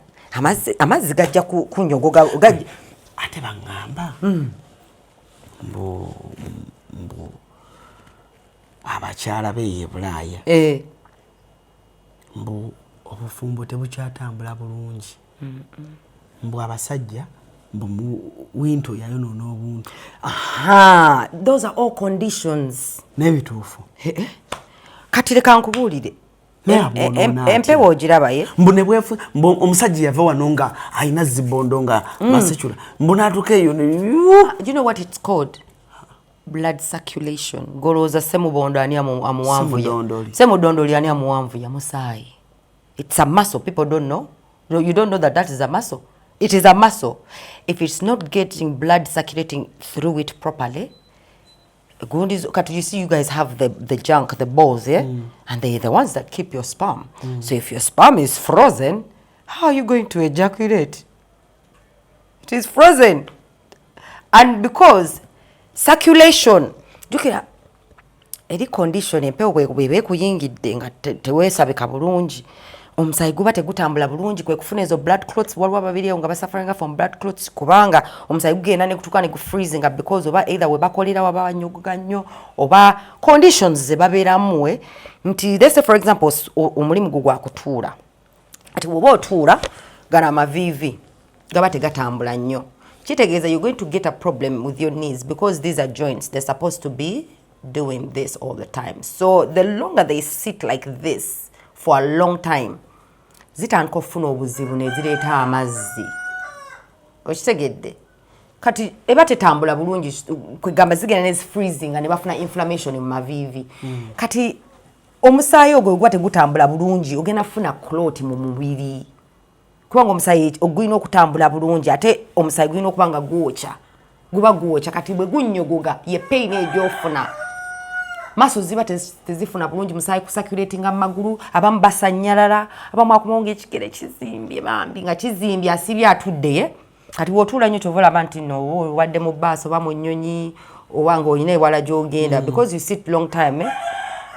Speaker 1: amazzi gajja kunyogoga gajja
Speaker 2: ate bangamba mbu abakyala beye Bulaya mbu obufumbo tebukyatambula bulungi mbu abasajja mbu winto yayonoona obuntu
Speaker 1: those are all conditions
Speaker 2: n'ebituufu
Speaker 1: kati leka nkubuulire empewo ogiraba ye
Speaker 2: mbu ne bwefu mbu omusajja yava wano nga alina zibondo nga masechula mbu n'atuuka eyo
Speaker 1: you know what it's called blood circulation golooza semubondo ani amuwanvu semudondoli ani amuwanvu ya musaayi it's a muscle people don't know you don't know that is a muscle it is a muscle if it's not getting blood circulating through it properly you see you guys have the junk, the balls, yeah? And they're the ones that keep your sperm. So if your sperm is frozen, how are you going to ejaculate? It is frozen. And because circulation, look at any condition, empewo bwe kuyingidde nga teweesabika bulungi omusayi guba tegutambula bulungi kwe kufuna ezo blood clots waliwo ababiri nga basufferinging from blood clots kubanga omusayi gugenda ne kutuka ne freezing because oba either we bakolera waba banyogoga nnyo oba conditions ze babeeramu nti let's say for example omulimu gwa kutuula ati woba otuula gana amavivi gaba tegatambula nnyo kitegeeza you're going to get a problem with your knees because these are joints they're supposed to be doing this all the time so the longer they sit like this for a long time zitandika okufuna obuzibu nezireeta amazzi okitegedde kati eba tetambula bulungi kwegamba zigenda ne freezing ne bafuna inflammation mu mavivi kati omusaayi ogwo gwa tegutambula bulungi ogenda funa clot mu mubiri kubanga omusaayi ogwina okutambula bulungi ate omusaayi gwina okubanga gwocha kati bwe gunnyogoga ye pain egyofuna maso ziba tezifuna bulungi musaayi kusaculating amagulu abamu basanyalala abamu akumonga ekigere kizimbye bambi nga kizimbye asibye atudde kati wotuula nnyo kyovola abantu no wadde mu bbaasi oba mu nnyonyi oba ng'olina ewala gy'ogenda because you sit long time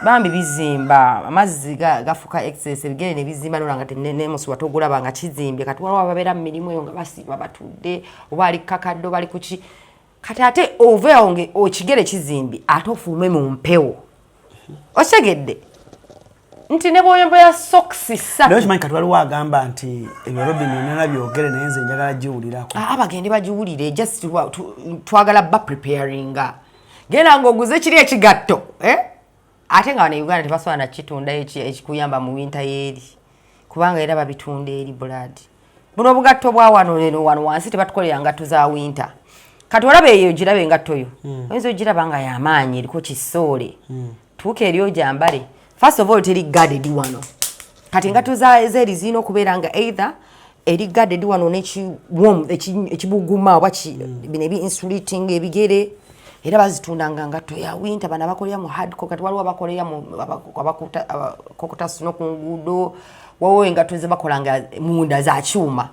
Speaker 1: bambi bizimba amazzi gafuka excess ebigere ne bizimba nolanga tenemusi watogulaba nga kizimbye kati waliwo ababeera mu mirimu eyo nga basiba batudde oba ali kakadde bali kuki kati ate oveawo okigere kizimbye ate ofuume mu mpewo otegedde nti ne bwoyombo ya sokisi ssatu
Speaker 2: leo kimanyi kati waliwo agamba nti ebyo Robin nena byogere naye nze njagala giwulirako
Speaker 1: abagende bagiwulire just twagala ba preparinga genda ng'oguze kiri ekigatto ate nga wano Uganda tebasobola nakitunda ekikuyamba mu winter yeeri kubanga era babitunda eri blood buno obugatto bwa wano wansi tebatukolera ngatto za winter kati olaba eyo girabe engatto yo oyinza ogiraba nga y'amaanyi eriko kisoole tuuka eri ojambale first of all teri guarded wano kati engatto zeeri zirina okubeera nga either eri guarded wano ekibuguma oba bino ebi-insulating ebigere era bazitunda nga ngatto ya winter bana bakolera mu hardcore kati waliwo bakolera mu abakokota sino ku nguudo wawo engatto ze bakola nga munda za kyuma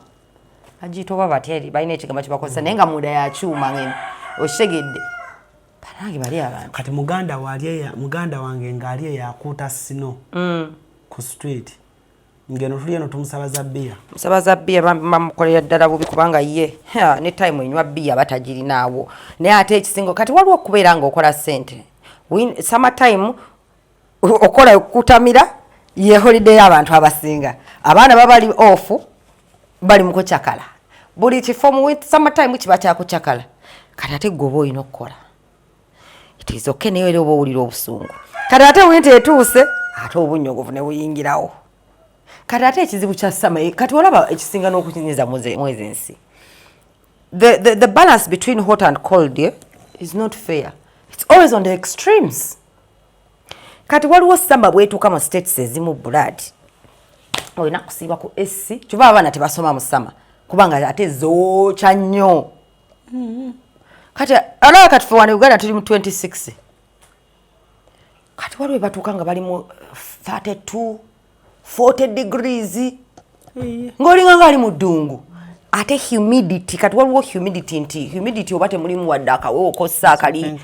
Speaker 1: agito baba teri balina ekigamba kibakozesa naye nga munda ya kyuma ngene okitegedde banange bali abantu
Speaker 2: kati muganda wange ngaali yakuuta sino ku street ngeno tuli eno tumusabaza bbiya bamukolera ddala bubi kubanga ye ne time enywa bbiya batagirinaawo naye ate ekisingo kati waliwo okubeera nga okola ssente summer time okola okutamira ye holiday y'abantu abasinga abaana babali off bali mu kucakala buli kifo mu summer time kiba kyakucakala kati ate gwe oba olina okukola it is okay naye era oba owulira obusungu kati ate winter etuuse ate obunnyogovu ne buyingirawo kati ate ekizibu kya summer kati olaba ekisinga n'okunyinyiza mwezi ensi the balance between hot and cold
Speaker 1: is not fair. It's always on the extremes. Kati waliwo samba bwetuuka mu states ezimu blood olina kusiiba ku SC kyova abaana tebasoma mu summer kubanga ate zookya nnyo. Kati alaba kati fe wano Uganda tuli mu 26 kati waliwo batuuka nga bali mu 32 40 degrees ng'olinga nga ali mu ddungu. Ate humidity kati waliwo humidity oba temulimu wadde akawewo kossa akali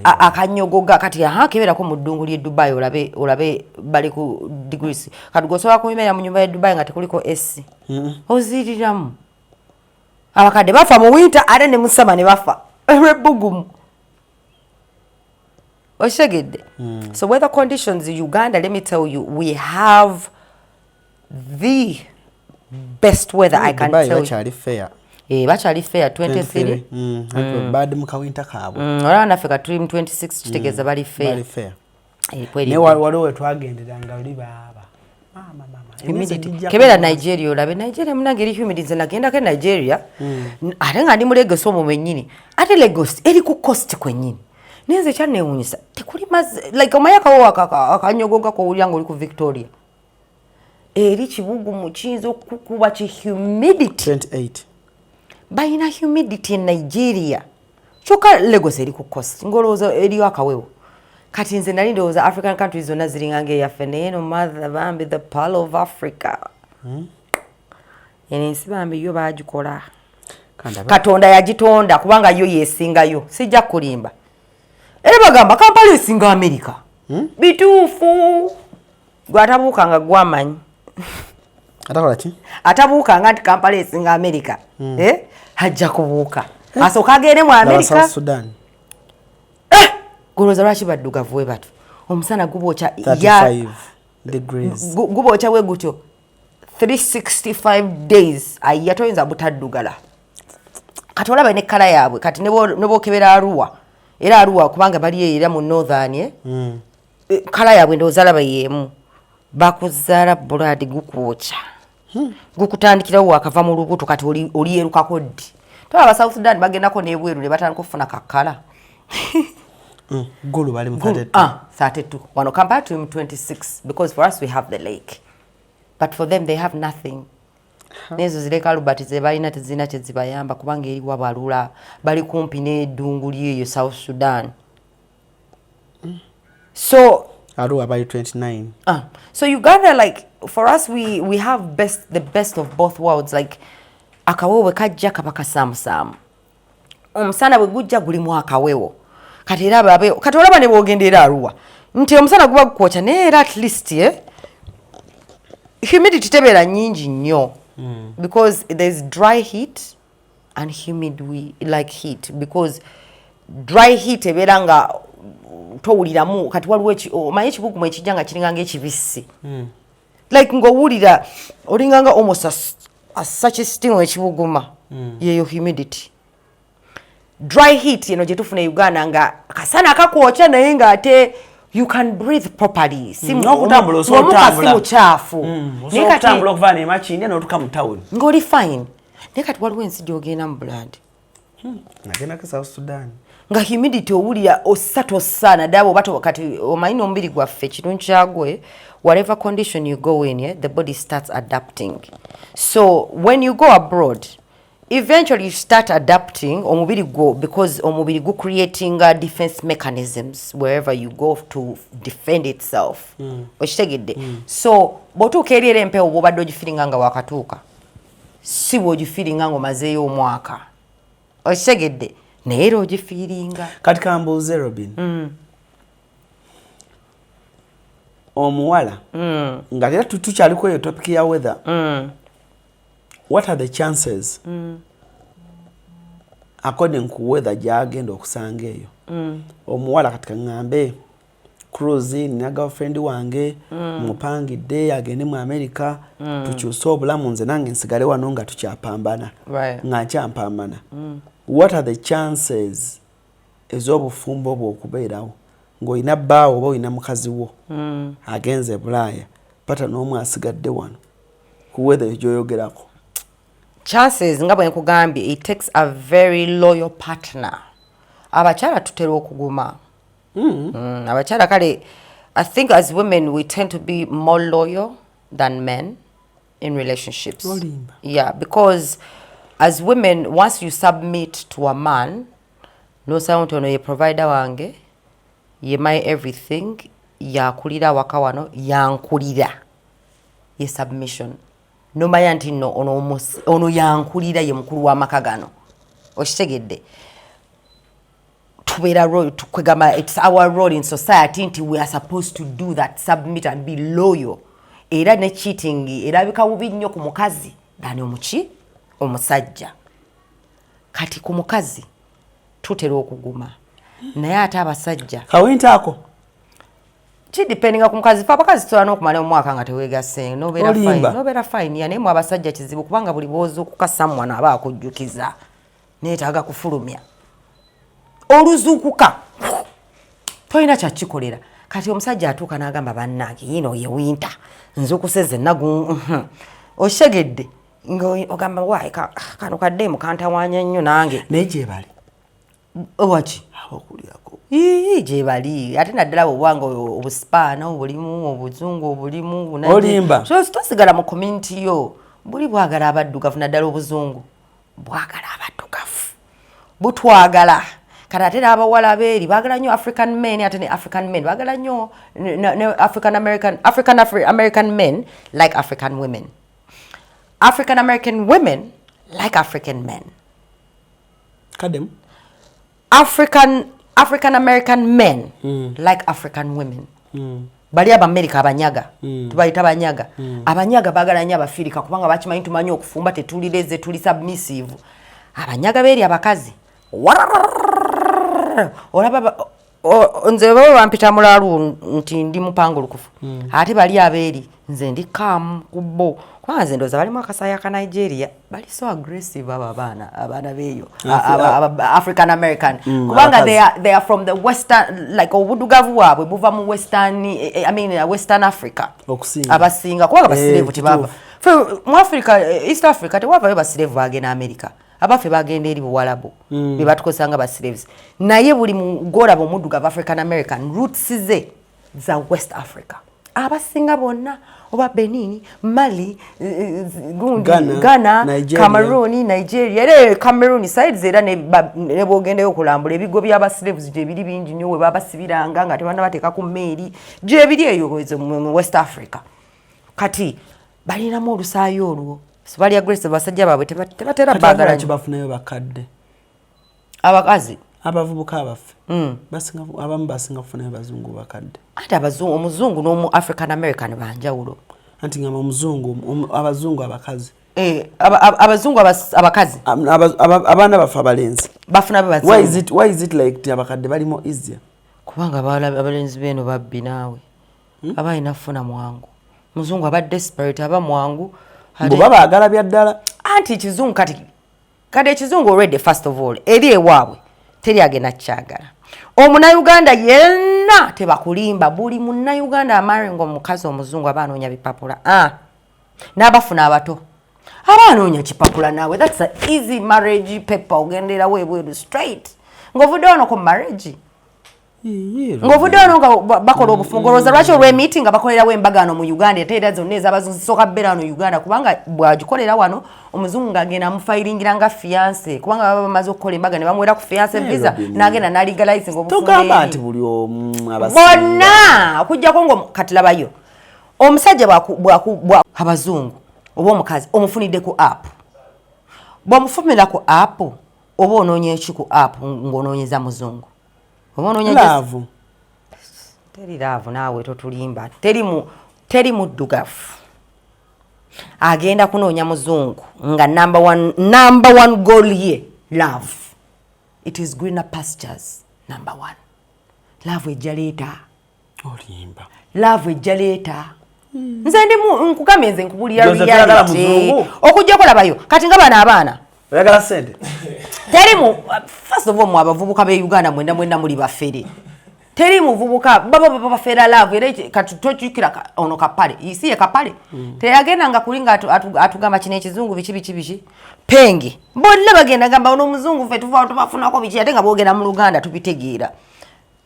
Speaker 1: akanyogoga kati kebeerako mu ddungu ly'e Dubai olabe bali ku degrees kati gosobola kuyimirira mu nyumba y'e Dubai nga tekuliko AC oziiriramu. Abakadde bafa mu winter ate ne mu summer ne bafa olw'ebbugumu. Okitegedde? So weather conditions in Uganda, let me tell you, we have the best weather I can tell you.
Speaker 2: Bachali fair.
Speaker 1: Bachali fair 23.
Speaker 2: Bad muka winter kaabo.
Speaker 1: Ora nafika tuli mu 26 kitegeza bali fair.
Speaker 2: Bali fair.
Speaker 1: Kweli.
Speaker 2: Ne waliwo twagenderanga oli baba. Mama.
Speaker 1: Humidity. Kebera Nigeria olabe Nigeria munangeri humidity nze nagenda ke Nigeria. Ate nga ndi mu Lagos omwo mwennyini. Ate Lagos eri ku coast kwennyini. Nenze kyanewunyisa tekuli mazzi like omayakawo akanyogoga ko ulyango oli ku Victoria. Eri kibugu mu kiyinza okukuba ki humidity
Speaker 2: 28
Speaker 1: bayina humidity in Nigeria kyokka Lagos eri ku coast ngolowooza eriyo akawewo kati nze nali ndowooza African countries zonna ziringanga eyaffe naye no mother bambi the pearl of Africa eno ensi bambi yo baagikola Katonda yagitonda kubanga yo yesingayo sijja kulimba era bagamba Kampala esinga America bituufu gwatabuuka nga gwamanyi
Speaker 2: atakola ki
Speaker 1: atabuuka nga nti Kampala esinga America hajja kubuuka asooka agende mu America
Speaker 2: South Sudan
Speaker 1: goloza lwaki baddugavu we batu omusana guboocha
Speaker 2: 35 degrees
Speaker 1: guboocha we gutyo 365 days ayya toyinza butaddugala kati olaba ne kala yaabwe kati nebokebera Arua era Arua kubanga bali era mu northern kala yaabwe ndowooza laba yeemu bakuzaala blood gukwocha gukutandikirawo wakava mu lubuto kati oli yerukako ddi twaba South Sudan bagendako n'ebweru ne batandika okufuna kakala
Speaker 2: gulu bali mu 32
Speaker 1: wano compared to him 26 because for us we have the lake but for them they have nothing. Nezo zileka Albert ze balina tezina kye zibayamba kubanga eri wabalula bali kumpi n'eddungu lyeyo South Sudan. So
Speaker 2: Arua by 29.
Speaker 1: So Uganda, like for us, we have the best of both worlds. Like akawewe kajja kabaka samu. Omusana bwe gujja guli mu akawewo. Kati era babe kati olaba ne bogendera Arua. Nti omusana guba gukwocha ne era at least humidity tebera nyingi nnyo. Because there's dry heat and humid heat because dry heat eberanga towuliramu kati waliwo omanyi ekibugumu ekijjanga kiringanga ekibisi like ng'owulira olinganga almost such a sting ekibuguma yeyo humidity. Dry heat gye tufuna Uganda nga akasana akakwokya naye ng'ate you can breathe properly.
Speaker 2: N'okutambula
Speaker 1: omukasi mukyafu
Speaker 2: naye kati otambula okuva ne Makindye n'otuuka mu town
Speaker 1: ng'oli fine naye kati waliwo ensi gy'ogenda mu blood
Speaker 2: nagenda ke South Sudan
Speaker 1: nga humidity owulira ossa naddala oba kati omanyi n'omubiri gwaffe kirungi kyagwe whatever condition you go in the body starts adapting. So when you go abroad eventually you start adapting omubiri gwo because omubiri gu creating defense mechanisms wherever you go to defend itself. Okitegedde? So bw'otuuka eri era empewo bw'obadde ogifiringa nga wakatuuka si bw'ogifiringa ng'omazeeyo omwaka. Okitegedde? Naye era ogifiiringa.
Speaker 2: Kati kambuuze Robin. Omuwala nga era tukyaliko eyo topic ya weather. What are the chances according to weather gyagenda okusanga eyo? Omuwala kati kaŋŋambe CRUZ nina girlfriend wange mupangidde agende mu America tukyuse obulamu nze nange nsigale wano nga tukyapambana nga nkyampambana. What are the chances ez'obufumbo bwo okubeerawo ng'olina bbaawo oba olina mukazi wo agenze Bulaya pata n'omu asigadde wano ku weather gy'oyogerako?
Speaker 1: Chances nga bwe nkugambye, it takes a very loyal partner abakyala tutera okuguma abakyala kale I think as women we tend to be more loyal than men in relationships. Yeah, because as women, once you submit to a man, no sound ono ye provider wange, ye my everything, yakulira wakawano, yankulira. Ye submission. No mayanti no ono yankulira ye mukuru wa makagano. Oshitegedde. It's our role in society nti we are supposed to do that, submit and be loyal. Era ne cheating erabika bubi nnyo ku mukazi dani omusajja. Kati ku mukazi tutera okuguma. Naye ate abasajja
Speaker 2: kawinta ako
Speaker 1: depending ku mukazi fa abakazi tulana okumala omwaka nga teweegase nobera fine ya naye mu abasajja kizibu kubanga buli bwozo okukasamwa naba akujjukiza neetaaga kufulumya oluzukuka toyina kyakikolera. Kati omusajja atuuka n'agamba bannange yino ye winter nze okuseze nagu oshegedde ogamba wayi kano kaddemu kantawanya nnyo nange
Speaker 2: naye gye bali
Speaker 1: waki
Speaker 2: abokulyako
Speaker 1: gye bali ate naddala obwanga obusipaana obulimu obuzungu obulimu
Speaker 2: olimba
Speaker 1: so tosigala mu community yo buli bwagala abaddugavu naddala obuzungu bwagala abaddugavu butwagala kati ate n'abawala beeri baagala nnyo African men ate ne African men baagala nnyo African American men like African women. African American women like African men.
Speaker 2: Kadem.
Speaker 1: African American men like African women. Bali America abanyaga tubayita abanyaga abanyaga baagala nnyo Abafirika kubanga bakimanyi tumanyi okufumba tetulireze tuli submissive. Abanyaga beeri abakazi olaba nze baba bampita mulalu nti ndi mupangulukufu ate bali abeeri nze ndi calm kubbo kwanze ndoza bali mu akasaya ka Nigeria bali so aggressive abaana beeyo African American kubanga they are from the western like obudugavu waabwe buva mu western Africa abasinga kubanga basirevu tebava mu Africa East Africa tewavayo basirevu bagenda America abafe bagenda eri buwalabu bebatukosanga ba slaves naye buli mugora bomuduga African American roots ze za West Africa abasinga bonna oba Benin, Mali, Ghana, Nigeria. Cameroon, Nigeria. Cameroon sides era ne bogende okulambula ebigo by'aba slaves je biri bingi nyo we baba sibiranga nga tebanda bateka ku meeri je biri eyo mu West Africa. Kati balina mu olusayo olwo. Sibali aggressive basajja babwe tebatera bagala
Speaker 2: kibafunayo bakadde.
Speaker 1: Abakazi
Speaker 2: abavubuka abafe basinga abamu basinga kufunayo bazungu bakadde.
Speaker 1: Ate abazungu omuzungu n'omu African American banjawulo.
Speaker 2: Anti ngama omuzungu abazungu abakazi.
Speaker 1: Abazungu abakazi.
Speaker 2: Abana bafa balenzi.
Speaker 1: Bafuna bazungu.
Speaker 2: Why is it like abakadde bali more easier?
Speaker 1: Kubanga abalenzi beno babbi naawe. Abayina funa mwangu. Muzungu aba desperate aba mwangu.
Speaker 2: Baba agala byaddala.
Speaker 1: Anti kizungu kati ekizungu already first of all eri ewaabwe teri agenda kyagala. Omunayuganda yenna tebakulimba buli munnayuganda amarengo omukazi omuzungu abanoonya bipapula. N'abafuna abato abanoonya kipapula naawe. That's an easy marriage paper ogendera weebweru straight. Ng'ovudde wano ku marriage. Ng'ovudde wano nga bakola obufungoloza lwaki olw'emiiti nga bakolerawo embagano mu Uganda ate era zonna ez'abazungu zisooka bbeera wano Uganda kubanga bwagikolera wano omuzungu ng'agenda amufayiringira nga fiance kubanga baba bamaze okukola embaga ne bamuwera ku fiance visa n'agenda n'alegalizing obufumbo
Speaker 2: togamba nti buli omu
Speaker 1: bonna okuggyako nga kati labayo omusajja abazungu oba omukazi omufunidde ku app bw'omufumira ku app oba onoonya eki ku app ng'onoonyeza muzungu
Speaker 2: laavu
Speaker 1: teri laavu naawe totulimba teri muddugavu agenda kunoonya muzungu nga number one goal ye love. It is greener pastures. Number one love ejja leeta
Speaker 2: olimba
Speaker 1: love ejja leeta nze ndi nkugambye nze nkubulira reality okujjako labayo kati nga bana abaana
Speaker 2: oyagala sente
Speaker 1: terimu first of all mu abavubuka be Uganda mwenda muli bafere teri muvubuka baba fera love era katutojukira ono kapale isiye kapale teyagenda nga kulinga atugamba kine ekizungu bichi pengi bonna bagenda gamba ono muzungu fe tubafunako bichi ate nga boogera mu Luganda tubitegeera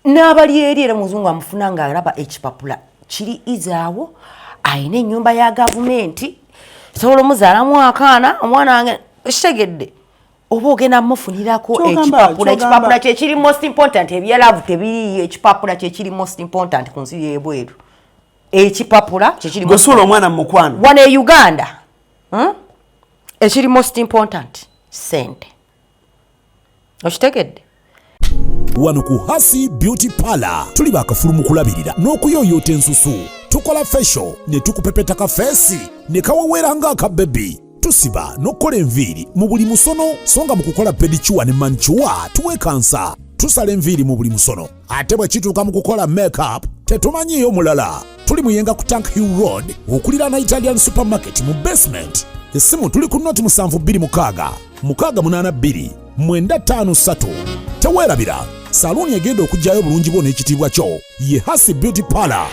Speaker 1: n'abali eri era muzungu amufuna nga alaba ekipapula kiri izaawo ayina ennyumba ya gavumenti sobola omuzaalamu akaana omwana wange kitegedde oba ogenda mufunirako ekipapula kyekiri most important ebyalavu tebiriyo ekipapula kyekiri most important ku nsi y'ebweru ekipapula kyekiri
Speaker 2: gosula omwana mu mukwano
Speaker 1: wano e Uganda ekiri most important sente okitegedde
Speaker 7: wano ku Hasi Beauty Parlor tuli bakafulu mu kulabirira n'okuyoyoota ensusu tukola facial ne tukupepeta ka face ne kawawera nga aka baby tusiba n'okukola enviiri mu buli musono songa mu kukola pedicure ne manicure tuwekansa tusala enviiri mu buli musono ate bwe kituuka mu kukola makeup tetumanyiyo mulala tuli muyenga ku Tank Hill Road okuliraana Italian supermarket mu basement essimu tuli ku noti 72 682 953 teweerabira saluuni egenda okujjayo bulungi bwo n'ekitiibwa kyo ye Hasi Beauty Parlor,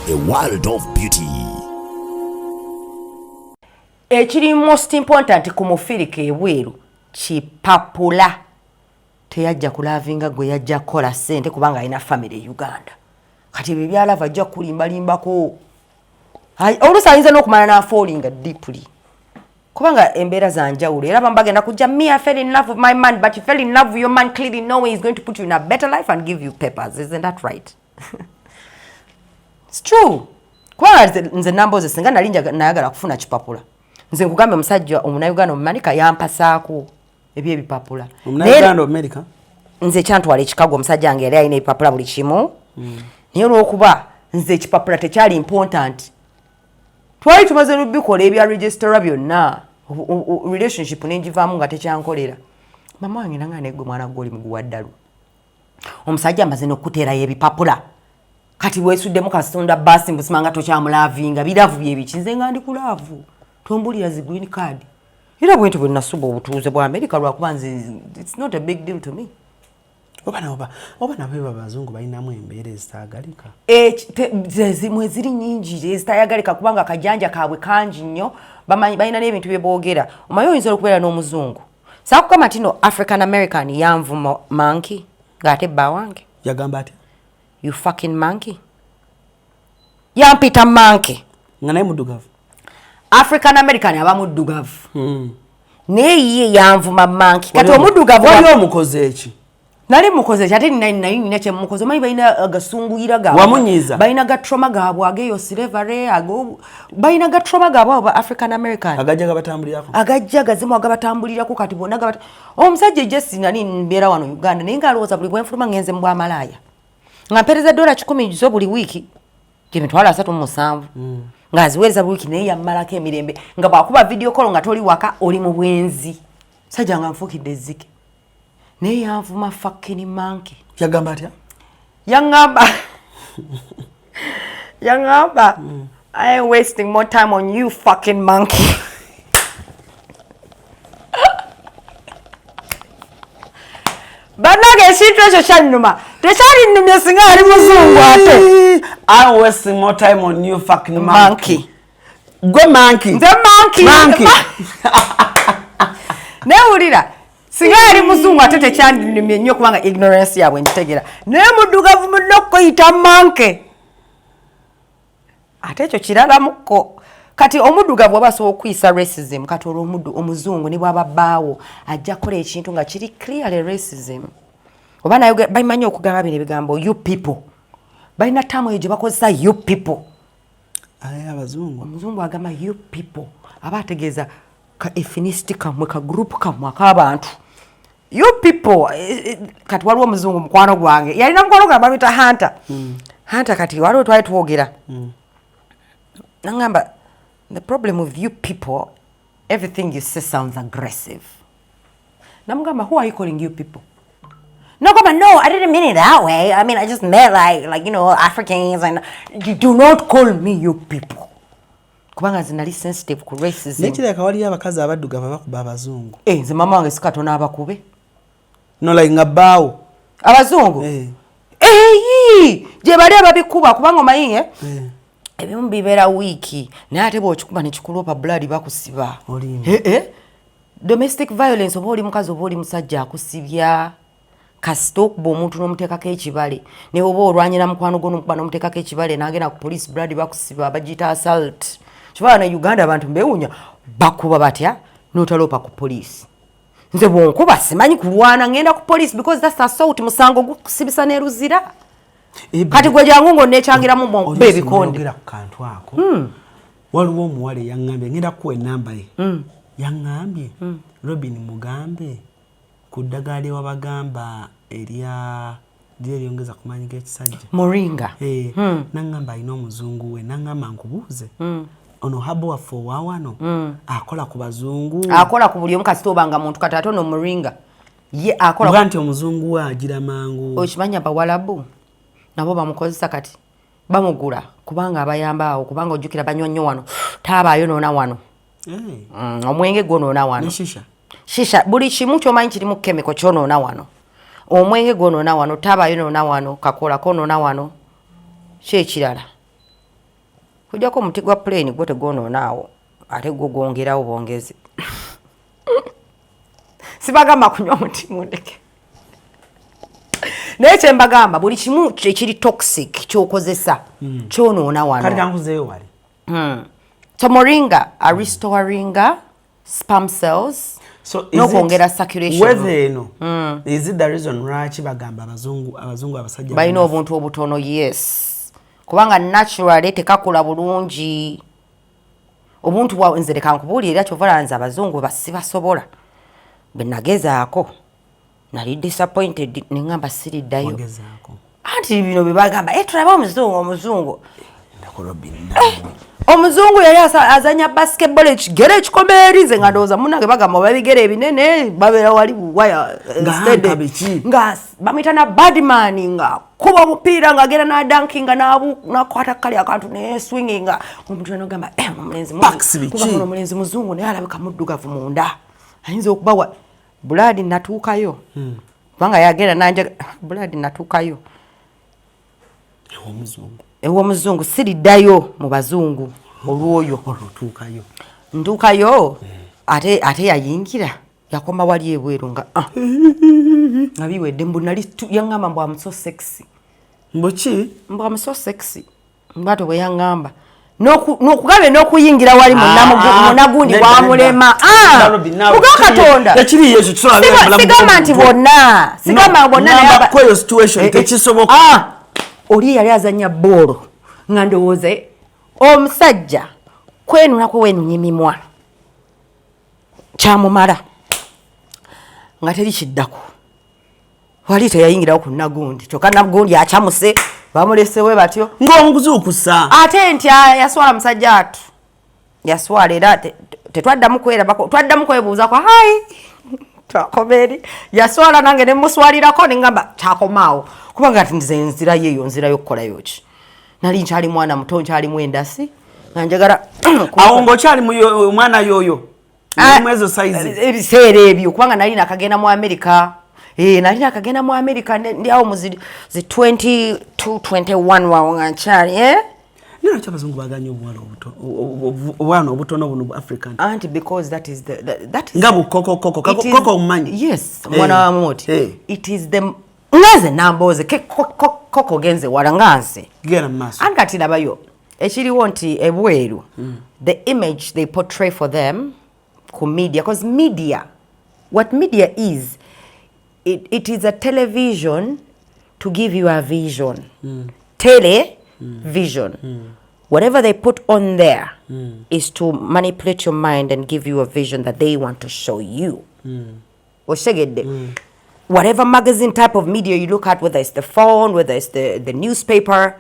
Speaker 7: a world of beauty.
Speaker 1: ekiri most important ku mufirika ebweru kipapula teyajja kulavinga gwe yajja kola sente kubanga alina family Uganda kati byalava ajja kulimbalimbako oluusi ayinza n'okumala n'afallinga deeply kubanga embeera zanjawulo era bambagenda kujja me I fell in love with my man but you fell in love with your man clearly knowing he's going to put you in a better life and give you papers. Isn't that right? It's true. Kubanga nze namboze singa nali nayagala kufuna kipapula nze nkugambye omusajja omunauganda omumanika yampasaako ebyebipapula
Speaker 2: omunauganda America
Speaker 1: nze kyantwala ekikago omusajja wange yali alina ebipapula buli kimu naye olw'okuba nze ekipapula tekyali important twali tumaze lubikola ebya registera byonna relationship nenjivaamu nga tekyankolera mama wange nanga negwe mwana gwe oli muguwa ddalu omusajja amaze n'okuteerayo ebipapula kati weesuddemu kasonda basi mbusimanga tokyamulavinga biravu byebiki nze nga ndi kulaavu tombulira zi green card era bwenti bwe nasuba obutuuze bwa America lwakuba nze it's not a big deal to me
Speaker 2: oba nabo abazungu balinamu embeera ezitaagalika
Speaker 1: zimwe ziri nyingi ezitayagalika kubanga akajanja kaabwe kangi nnyo bamanyi balina n'ebintu bye boogera omanyi oyinza okubeera n'omuzungu saakukama tino African American yanvu monkey ng'ate bba wange
Speaker 2: yagamba atya
Speaker 1: you fucking monkey yampita monkey
Speaker 2: nga naye muddugavu
Speaker 1: African American aba muddugavu naye ye yanvuma monkey kati omuddugavu
Speaker 2: wali omukoze eki
Speaker 1: nali mukoze kyate nina kye mukoze manyi balina agasunguyira gaabwe
Speaker 2: wamunyiza
Speaker 1: balina gatroma gaabwe ageyo slavery balina gatroma gaabwe aba African American
Speaker 2: agajja batambulirako
Speaker 1: agajja gazimu agabatambulirako kati bonna omusajja Jesse nali mbeera wano Uganda naye ngaalowooza buli bwenfuluma ngenze mu bwamalaaya nga mpereza $10 zo buli wiiki gyemitwalo 37 ng'aziweereza buli wiiki naye yammalako emirembe nga bwakuba video call nga toli waka oli mu bwenzi sajja nga nfukidde ezzike naye yanvuma fucking monkey
Speaker 2: yagamba atya
Speaker 1: yangamba I ain't wasting more time on you fucking monkey banaga ekintu ekyo kyannuma tekyalinnumye singa ali muzungu ate
Speaker 2: I'm wasting more time on you fucking monkey gwe monkey
Speaker 1: nze monkey newulira singa ali muzungu ate tekyandinumye nnyo kubanga ignorance yaabwe ngitegera naye muddugavu mulina okuyita manke ate ekyo kiralamuko kati omuddugavu aba asobola okuyisa racism kati olwo omuzungu ne bwaba bbaawo ajja kukola ekintu nga kiri clearly racism oba naye bayimanyi okugamba bino ebigambo you people balina ttaamu eyo gye bakozesa you people
Speaker 2: abazungu
Speaker 1: omuzungu agamba you people aba ategeeza ka ethnicity kamwe ka group kamwe ak'abantu you people kati waliwo omuzungu mukwano gwange yalina mukwano gwange bamuyita Hunter kati waliwo twali twogera nangamba the problem with you people everything you say sounds aggressive namugamba who are you calling you people no I didn't mean it that way I mean I just meant like you know Africans and you do not call me you people kubanga zinali sensitive ku racism
Speaker 2: nekireka waliyo abakazi abaddugavu abakuba abazungu
Speaker 1: nze mama wange sikatona abakube
Speaker 2: no like nga bbaawo
Speaker 1: abazungu gye bali ababikuba kubanga omanyi ebimu bibeera wiiki naye ate bw'okikuba ne kikuloopa blood bakusiba. Domestic violence oba oli mukazi oba oli musajja akusibya kasita okuba omuntu n'omuteekako ekibale naye oba olwanyira mukwano gwo n'omukuba n'omuteekako ekibale n'agenda ku police blood bakusiba bagiyita assault. Kifaana ne Uganda abantu mbewunya bakuba batya n'otaloopa ku police. Nze bw'onkuba simanyi kulwana ngenda ku police because that's assault musango gukusibisa n'eruzira. Kati gwe jangu ng'onneekyangiramu mbe ebikonde.
Speaker 2: Oyogera ku kantu ako waliwo omuwala eyaŋŋambye ngenda kuwa ennamba ye yaŋŋambye Robin mugambe ku ddagala ewabagamba eryongeza ku maanyi g'ekisajja
Speaker 1: Moringa.
Speaker 2: Naŋŋamba alina omuzungu we naŋŋamba nkubuuze ono habo waffe owawano akola ku bazungu
Speaker 1: akola ku buli omu kasita obanga muntu kati ate ono Moringa ye akola
Speaker 2: nti omuzungu we agira mangu.
Speaker 1: Okimanya bawalabu nabo bamukozesa kati bamugula kubanga abayamba awo kubanga ojjukira banyonnyo wano taabaayo noona wano omwenge gwonoona wano shisha buli kimu kyomanyi kirimu kemiko kyonoona wano omwenge gwonoona wano taabaayo noona wano kakola konoona wano kyekirala kujjako omuti gwa plane gwo tegwonoonaawo ate gwo gwongerawo bwongezi sibagamba kunywa omuti mundeke naye kyembagamba buli kimu ekiri toxic kyokozesa kyonoona wano
Speaker 2: kati kankuzeeyo wali
Speaker 1: so Moringa are restoring sperm cells n'okwongera circulation.
Speaker 2: Whether eno is it the reason lwaki bagamba abazungu abasajja
Speaker 1: balina obuntu obutono? Yes, kubanga naturally tekakula bulungi obuntu bwa nze leka nkubuulira kyovala nze abazungu basibasobola benagezaako nali disappointed nengamba siriddayo anti bino bebagamba tulaba omuzungu omuzungu yali azanya basketball ekigere ekikomeerize nga ndowooza munnange bagamba babigere ebinene babeera wali waya nga bamuyita na badman nga kuba omupiira ng'agenda n'adankinga n'akwata kali akantu naye swinginga omuntu n'ogamba omulenzi muzungu naye alabika muddugavu munda ayinza okubawa buladi natuukayo kubanga yagenda nanja buladi natuukayo ew'omuzungu siriddayo mu bazungu olwoyo ntuukayo ate yayingira yakoma wali ebweru nga biwedde mbu nali yaŋŋamba mbu amuso sexy mbu amuso sexy mbato bwe yaŋŋamba n'okugabe n'okuyingira wali munagundi wamulema Katonda sigamba nti bonna oli yali azanya boolo nga ndowooze omusajja kwenulako wenunya emimwa kyamumala nga teri kiddako wali teyayingirawo ku nagundi kyokka nagundi akyamuse bamulesewe batyo
Speaker 2: ng'omukuzuukusa
Speaker 1: ate nti yaswala musajja atu yaswala era tetwaddamu kwerabako twaddamu kwebuuzako hayi twakomeeri yaswala nange nemuswalirako nengamba kyakomaawo kubanga ati nze nzirayo eyo nzirayo okukolayo ki nali nkyali mwana muto nkyalimu endasi nga njagala
Speaker 2: awo ng'okyali omwana yoyo ezo saizi
Speaker 1: ebiseera ebyo kubanga nali nakagenda mu Amerika nali nakagenda mu Amerika ndiawo mu zi 22-21 wawo nga nkyali
Speaker 2: nalwaki abazungu baganya obwana obutono buno bu African
Speaker 1: anti because that is
Speaker 2: nga bukokokoko omumanyi
Speaker 1: yes mwana wa moti it is the ngaze namboze koko genze wala ngaze
Speaker 2: gera maso
Speaker 1: ankati labayo ekiriwo nti ebweru the image they portray for them ku media because media what media is it is a television to give you a vision television whatever they put on there is to manipulate your mind and give you a vision that they want to show you whatever magazine type of media you look at, whether it's the phone, whether it's the newspaper,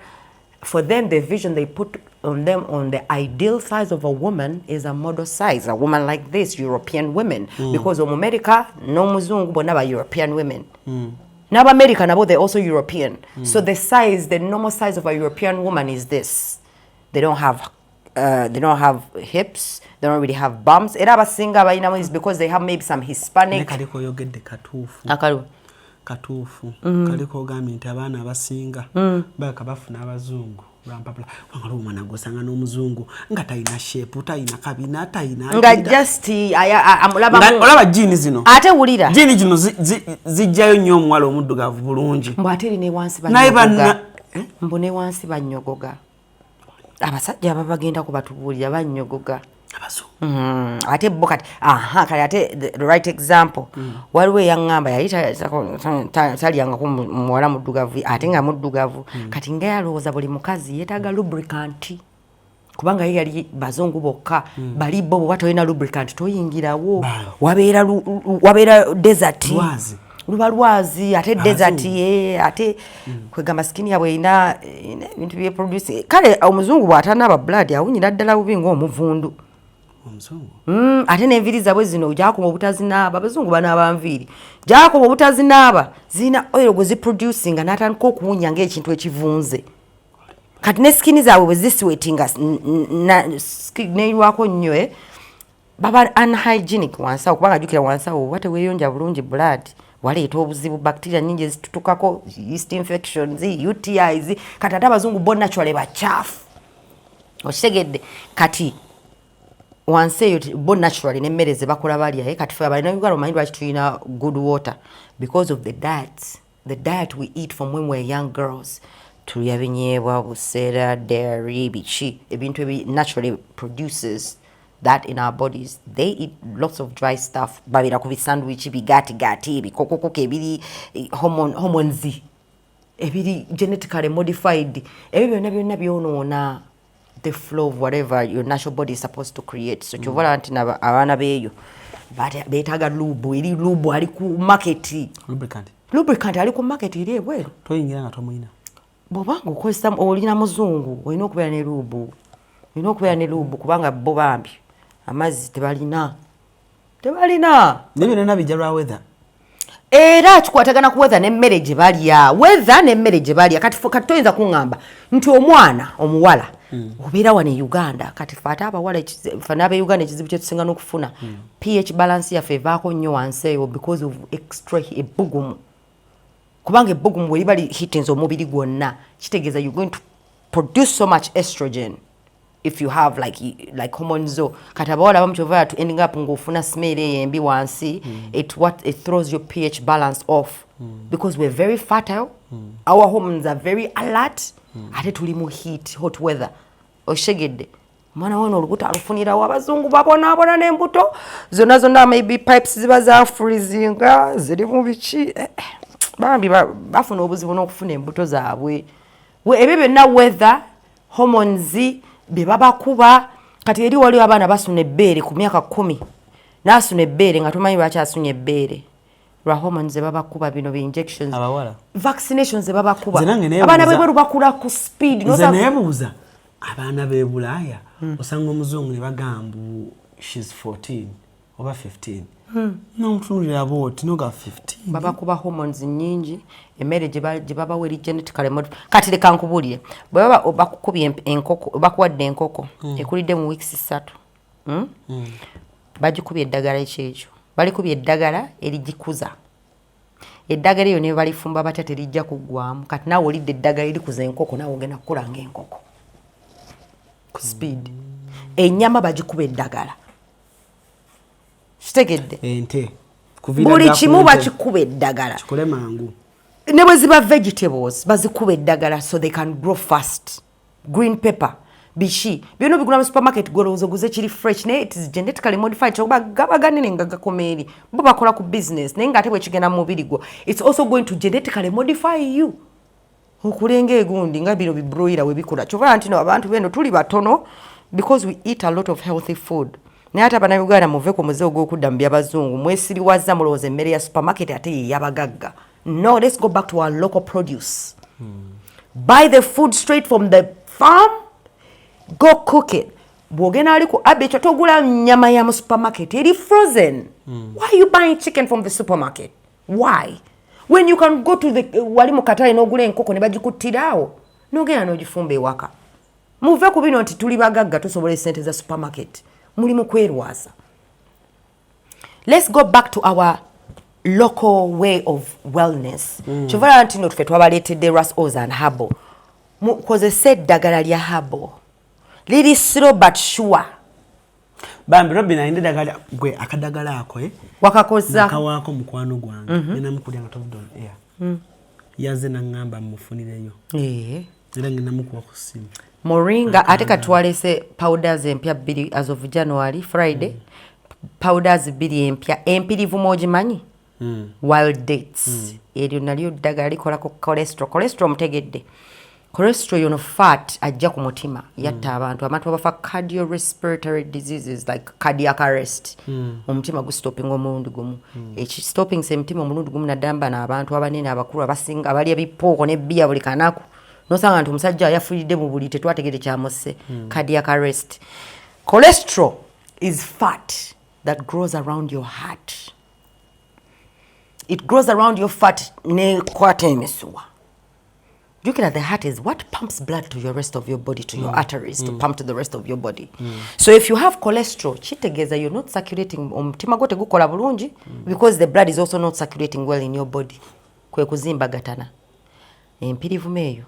Speaker 1: for them, the vision they put on them on the ideal size of a woman is a model size, a woman like this, European women. Because in America, no muzungu, but never European women. Now America, now they're also European. So the size, the normal size of a European woman is this. They don't have hips. They don't really have bumps. Era basinga bayinamu is because they have maybe some Hispanic.
Speaker 2: katuufu kaliko ogambye nti abaana abasinga baka bafuna abazungu bampapula wangalo omwana gosanga n'omuzungu nga talina shape talina kabina talina
Speaker 1: nga just
Speaker 2: olaba jini zino
Speaker 1: ate wulira
Speaker 2: jini zino zijjayo nnyo omuwala omuddugavu bulungi
Speaker 1: mbwate eri ne wansi banyogoga mbone wansi banyogoga abasajja ababagenda kubatubuulira banyogoga ate bo kati kale ate the right example waliwo eyangamba yali talyangako muwala muddugavu ate nga muddugavu kati nga yalowooza buli mukazi yeetaaga lubricant kubanga ye yali bazungu bokka bali bo bwe tolina lubricant toyingirawo wabeera desert luba lwazi ate desert ate kwegamba skin yabwe erina ebintu byeproduce kale omuzungu bw'atanaaba blood awunyira ddala bubi ng'omuvundu ate n'enviri zaabwe zino gyakoma obutazinaaba abazungu banaaba nviiri gyakoma obutazinaaba zirina oil gwe ziproducinga n'atandika okuwunya ng'ekintu ekivunze kati ne skini zaabwe bwe zisiwetinga neerwako nnyo baba unhygienic wansi awo kubanga jjukira wansi awo oba teweeyonja bulungi blood waleeta obuzibu bacteria nyingi ezitutukako yeast infections UTIs kati ate abazungu bo naturally bacaafu okitegedde kati wansi eyo bo naturally n'emmere ze bakola balya kati fe abalina Uganda omanyi lwaki tulina good water because of the diet we eat from when we're young girls tulya binyeebwa buseera dairy biki ebintu ebi naturally produces that in our bodies. They eat lots of dry stuff babira ku bisandwich bigati ebikokokoko ebiri hormones ebiri genetically modified ebyo byonna byonoona the flow of whatever your natural body is supposed to create. So chovala nti abaana beeyo beetaaga lubu eri lubu ali ku market lubricant ali ku market eri ebweru
Speaker 2: toyingira nga tomuyina
Speaker 1: bw'obanga okozesa olina muzungu olina okubeera ne lubu kubanga bo bambi amazzi tebalina
Speaker 2: nebyo byonna bijja lwa weather
Speaker 1: era kikwatagana ku weather n'emmere gye balya kati toyinza kuŋŋamba nti omwana omuwala obeera wano e Uganda kati fe ate abawala n'ab'Uganda ekizibu kye tusinga n'okufuna pH balance yaffe evaako nnyo wansi eyo because of extra ebbugumu kubanga ebbugumu bwe liba lihitinze omubiri gwonna kitegeeza you're going to produce so much estrogen if you have like hormones zo kati abawala abamu kyova to ending up ng'ofuna smell embi wansi it throws your pH balance off because we're very fertile our hormones are very alert ate tuli mu hot weather oshegedde mwana wano olubuto alufunirawo abazungu babonaabona n'embuto zonna maybe pipes ziba za freezinga ziri mu biki bambi bafuna obuzibu n'okufuna embuto zaabwe ebyo byonna weather hormones be babakuba kati eri waliwo abaana basuna ebbeere ku myaka 10 n'asuna ebbeere nga tumanyi lwaki asuna ebbeere lwa hormones ze babakuba bino injections vaccinations ze babakuba abaana b'ebweru bakula ku speed
Speaker 2: nze neebuuza abaana b'e Bulaya osanga omuzungu ne bagamba she's 14 oba 15 n'omutunulira booti noga 15
Speaker 1: babakuba hormones nyingi emmere gye babawa eri genetically modified kati leka nkubuulire bwe baba bakukubye enkoko bakuwadde enkoko ekulidde mu weeks 3 bagikubye eddagala ekyekyo balikubye eddagala erigikuza eddagala eyo ne balifumba batya terijja kuggwamu kati naawe olidde eddagala erikuza enkoko naawe ogenda kukula ng'enkoko ku speed ennyama bagikuba eddagala kitegedde
Speaker 2: ente
Speaker 1: buli kimu bakikuba eddagala
Speaker 2: kikole mangu
Speaker 1: ne bwe ziba vegetables bazikuba eddagala so they can grow fast green pepper bishi byonna bigula mu supermarket golowooza oguze kiri fresh naye it is genetically modified kyokuba gaba ganene nga gakomeeri bo bakola ku business naye ng'ate bwe kigenda mu mubiri gwo it's also going to genetically modify you okulenga egundi nga bino bibroira we bikula kyova nti no abantu beno tuli batono because we eat a lot of healthy food naye ate abannayuganda muve ku muze ogw'okudda mu byabazungu mwesiriwazza mulowooza emmere ya supermarket ate ye yabagagga no let's go back to our local produce buy the food straight from the farm go cook it bw'ogenda ali ku abecho togula nnyama ya mu supermarket eri frozen why are you buying chicken from the supermarket why when you can go to the wali mu katale n'ogula enkoko ne bagikuttirawo n'ogenda n'ogifumba ewaka muve ku bino nti tuli bagagga tusobola esente za supermarket muli mu kwerwaza let's go back to our local way of wellness. Chovala ntino tufe twabaletedde Ras Ozan Habo. Mukozese eddagala lya Habo. Liri slow but sure.
Speaker 2: Bambi Robin ayinde dagala gwe akadagala ako
Speaker 1: wakakoza
Speaker 2: kawako mukwano gwange nina mukulya ngatobdon yaze nangamba mufunireyo era ngina mukuwa kusimu
Speaker 1: moringa ate katwalese powders empya 2 as of January Friday powders 2 empya empirivu mojimanyi wild dates eryo nalyo ddagala likola ku cholesterol mutegedde cholesterol yono fat ajja ku mutima yatta abantu abafa cardiorespiratory diseases like cardiac arrest omutima gu stopping omulundi gumu echi stopping se mutima omulundi gumu nadamba na abantu abanene abakulu abasinga abali ebipoko ne bia buli kanaku nosanga abantu musajja yafulidde mu buli tetwategede kyamose cardiac arrest. Cholesterol is fat that grows around your heart. It grows around your fat ne kwata emesuwa. Looking at the heart is what pumps blood to your rest of your body, to your arteries, to pump to the rest of your body. So if you have cholesterol, chitegeza you're not circulating omutima gote gukola bulungi because the blood is also not circulating well in your body. Kwe kuzimba gatana. Empirivu meyo.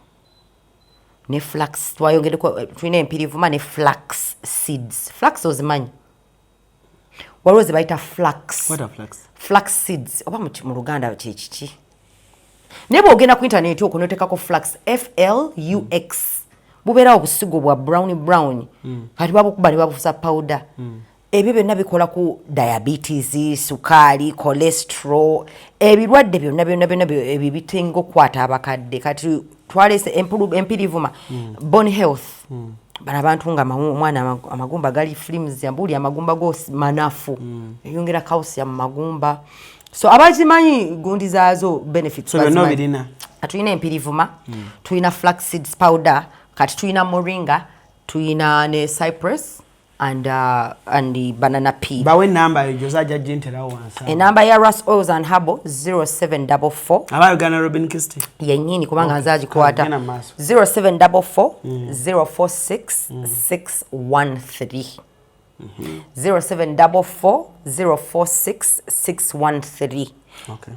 Speaker 1: Ne flax twayongede ko twine empirivu ma ne flax seeds. Flax ozimanyi. Waliwo ze bayita flax.
Speaker 2: What are flax?
Speaker 1: Flax seeds. Oba mu Luganda chichi. Nebo ogenda ku internet okunotekako flax FLUX bubera obusigo bwa brown kati babukuba ne babufusa powder ebyo byonna bikola ku diabetes sukali cholesterol ebirwadde byonna ebibitengo kwata abakadde kati twalese empirivuma bone health bana abantu nga mwana amagumba gali films yambuli amagumba go manafu yongera calcium magumba. So abazimanyi gundi zaazo benefits.
Speaker 2: So no birina.
Speaker 1: Atuyina empirivuma, tuyina flax seeds powder, kati tuyina moringa, tuyina ne cypress and the banana pea.
Speaker 2: Bawe number yozaja jintera wansa.
Speaker 1: E number ya Ras Ozan Habo 0744.
Speaker 2: Aba Uganda Robin Kisti.
Speaker 1: Yenyini kubanga nzaji kwata 0744 046 613. 0744 046 613.
Speaker 2: Okay.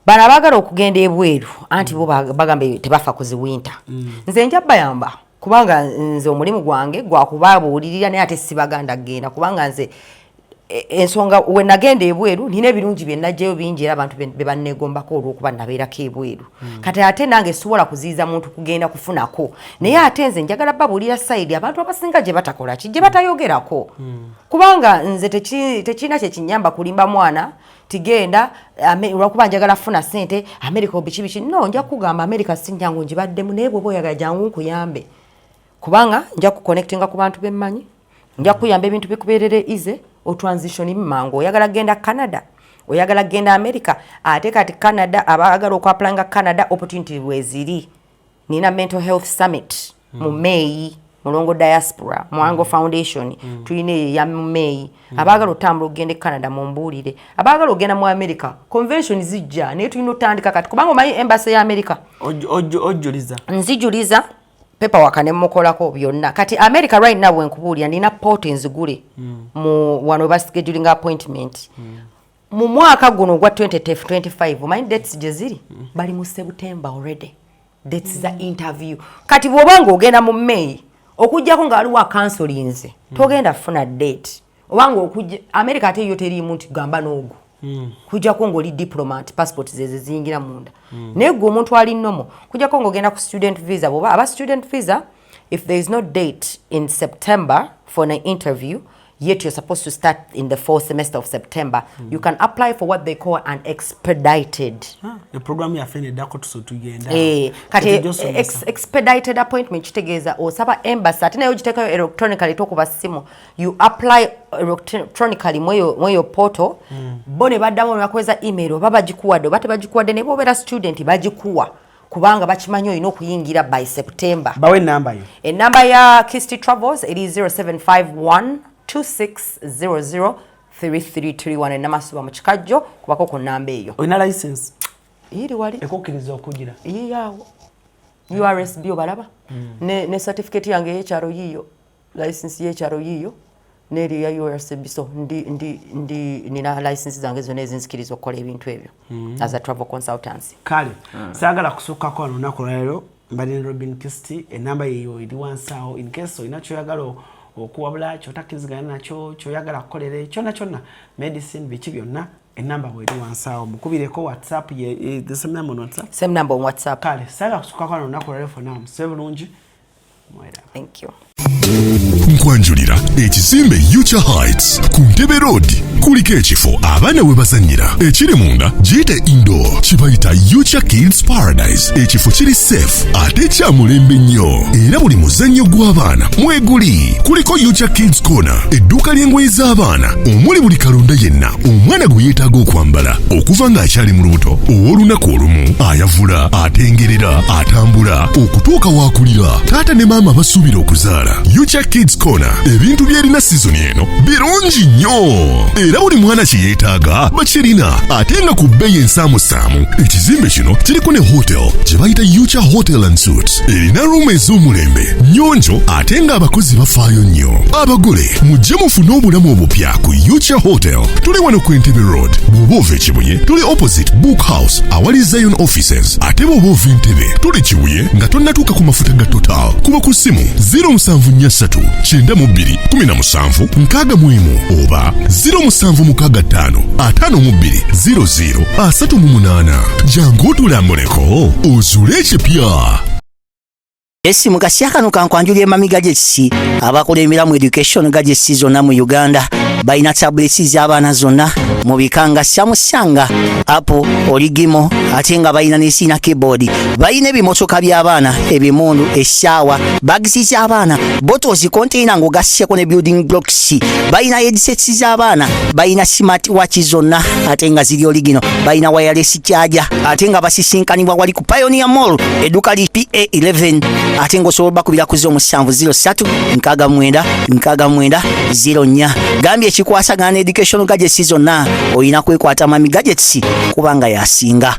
Speaker 1: Bana bagala okugenda ebweru anti bo bagambe tebafa kuzi winter. Nze njja bayamba kubanga nze omulimu gwange gwa kubabuulirira naye ate sibaganda genda kubanga nze ensonga we nagenda ebweru nina ebirungi bye najjayo bingi era abantu be bannegombako olw'okuba nabeerako ebweru kati ate nange sisobola kuziiza muntu kugenda kufunako naye ate nze njagala babuulira side abantu abasinga gye batakola ki gye batayogerako kubanga nze tekirina kye kinyamba kulimba mwana tigenda olwakuba njagala funa sente America obikibi no nja kugamba America sinjangu njibaddemu naye bwe boyagala jangu nkuyambe kubanga nja kuconnectinga ku bantu bemmanyi nja kuyamba ebintu bikubeerere ize o transition mango oyagala genda Canada oyagala genda America ate kati Canada abagala okwaplanga Canada opportunity weziri nina mental health summit mu May mulongo diaspora mwango foundation tuine ya May abagala otambula ogende Canada mumbulire abagala ogenda mu America convention zijja ne tuino tandika kati kubanga mayi embassy ya America
Speaker 2: ojuliza
Speaker 1: nzijuliza pepa wakane mukolako byonna kati America right now wenkubulya nina port nzigule mu wano ba scheduling appointment mu mwaka guno gwa 2025 my dates jeziri bali mu September already dates za interview kati bwobanga ogenda mu May okujja ko ngaliwa counselinze togenda funa date obanga okujja America ate yo teri muntu gamba nogo kujja ko ngoli diplomat passport zeze zingira munda nego omuntu ali nomo kujja ko ngogenda ku student visa boba aba student visa if there is no date in September for an interview yet you're supposed to start in the 4th semester of September you can apply for what they call an expedited
Speaker 2: the program ya fene dako tuso tugenda
Speaker 1: kati expedited appointment chitegeza osaba embassy ate nayo gitekayo electronically to kuba simu you apply electronically mweyo portal bone baddamu bakweza email baba jikuwade bate bajikuwade ne bobera student bajikuwa kubanga bachimanyo ino kuyingira by September
Speaker 2: bawe number yo
Speaker 1: number ya Kisti Travels it is 0751 26003331 enamasuba mu kikajjo kubako ku namba eyo
Speaker 2: oyina license
Speaker 1: iri wali
Speaker 2: ekokiriza okugira
Speaker 1: yawo URSB obalaba ne certificate yange y'ekyalo yiyo license y'ekyalo yiyo neri ya URCB so nina license zange zone ezinsikiriza okukola ebintu ebyo as a travel consultancy.
Speaker 2: Kale sagala kusuka kwa lunaku lero mbali Robin Kisti enamba yeyo eri wansawo in case inacho yagalo okuwabula chotakizigana nacho choyagala kukolera kyona medicine bichi byonna enamba eri wansawo mukubireko WhatsApp ye the same number on WhatsApp.
Speaker 1: Same number on WhatsApp.
Speaker 2: Kale sagala kusuka kwa lunaku lero for now sebulungi mwera.
Speaker 1: Thank you.
Speaker 5: Nkwanjulira ekizimbe Future Heights ku Ntebe Road kuliko ekifo abaana we bazannyira ekiri munda giyite indoor kibayita Future Kids Paradise. Ekifo kiri safe ate kya mulembe nnyo era buli muzannyo gw'abaana mweguli. Kuliko Future Kids Corner edduuka ly'engoye z'abaana omuli buli kalonda yenna omwana gwe yeetaaga okwambala okuva ng'akyali mu lubuto ow'olunaku olumu ayavula atengerera atambula okutuuka waakulira taata ne maama basuubira okuzaala. Future Kids Corner ebintu byerina season eno birungi nnyo era buli mwana kye yeetaaga bakirina ate nga ku bbeeyi ensaamusaamu. Ekizimbe kino kiriko ne hotel gye bayita Future Hotel and Suites erina room ez'omulembe nnyonjo ate nga abakozi bafaayo nnyo. Abagole mujje mufune obulamu obupya ku Future Hotel. Tuli wano ku Entebbe Road. Bw'oba ova Kibuye tuli opposite Book House awali Zion Offices ate bw'oba ova Entebbe tuli Kibuye nga tonnatuuka ku mafuta ga Total. Kuba ku ssimu 07439761 oba 0765520038. Jangu otulambuleko ozuule ekipya.
Speaker 6: Esimu kasiakano kankwanjulye emamiga gy'ekisi abakola emiramu education gy'ekisi zonna mu Uganda balina tablets z'abaana zonna mu bikanga syamusanga apo oligimo ate nga balina n'esiina keyboard. Balina ebimotoka by'abaana ebimundu essaawa bagisi z'abaana bottles container ng'ogasseko ne building blocks. Balina headsets z'abaana balina smart watch zonna ate nga ziri oligino. Balina wireless charger ate nga basisinkanibwa wali ku Pioneer Mall edduuka li PA11 ate ng'osobola bakubira ku 0703696904. Gambye ekikwasagana ne education gadgets zonna olina kwekwata mami gadgets kubanga yasinga.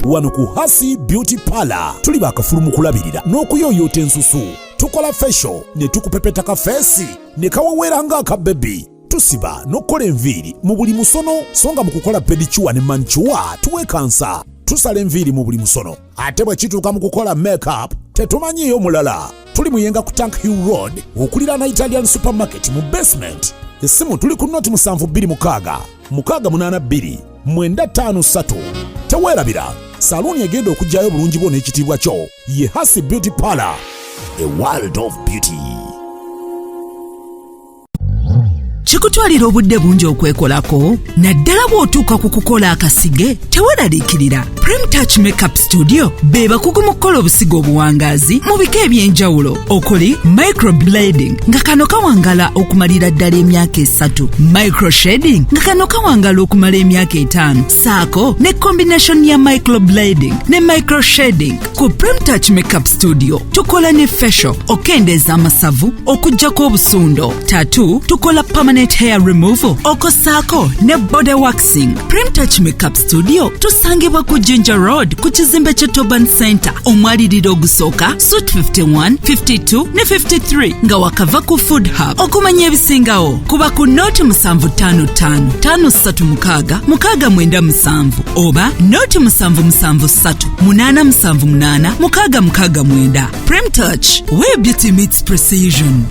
Speaker 7: Wano ku Hasi Beauty Parlor tuli bakafulu mu kulabirira n'okuyoyota ensusu. Tukola facial ne tukupepeta ka face ne kawawera nga baby. Tusiba n'okola enviiri mu buli musono songa mu kukola pedicure ne manicure tuwekansa. Tusala enviiri mu buli musono ate bwe kituuka mu kukola makeup tetumanyiyo mulala. Tuli muyenga ku Tank Hill Road okulira na Italian supermarket mu basement. Esimu tuli ku noti 728682 teweerabira saluni egenda okujjayo obulungi bwo n'ekitiibwa kyo ye Hasi Beauty Parlor, a world of beauty.
Speaker 3: Kikutwalira obudde bungi okwekolako naddala bw'otuuka ku kukola akasige teweeraliikirira. Touch Makeup Studio be bakugu mu kukola obusigo obuwangaazi mu bika eby'enjawulo okuli microblading nga kano kawangala okumalira ddala emyaka 3, microshading nga kano kawangala okumala emyaka 5, saako ne combination ya microblading ne microshading. Ku Touch Makeup Studio tukola ne facial okendeeza amasavu okuggyako obusundo, tattoo tukola permanent hair removal okosaako ne body waxing. Touch Makeup Studio tusangibwa ku Jinja Road ku kizimbe kya Toban Center omwaliriro ogusooka Suite 51, 52 ne 53 nga wakava ku Food Hub. Okumanya ebisingawo kuba ku noti 7555536997 oba noti 7738786969. Touch, where beauty meets precision.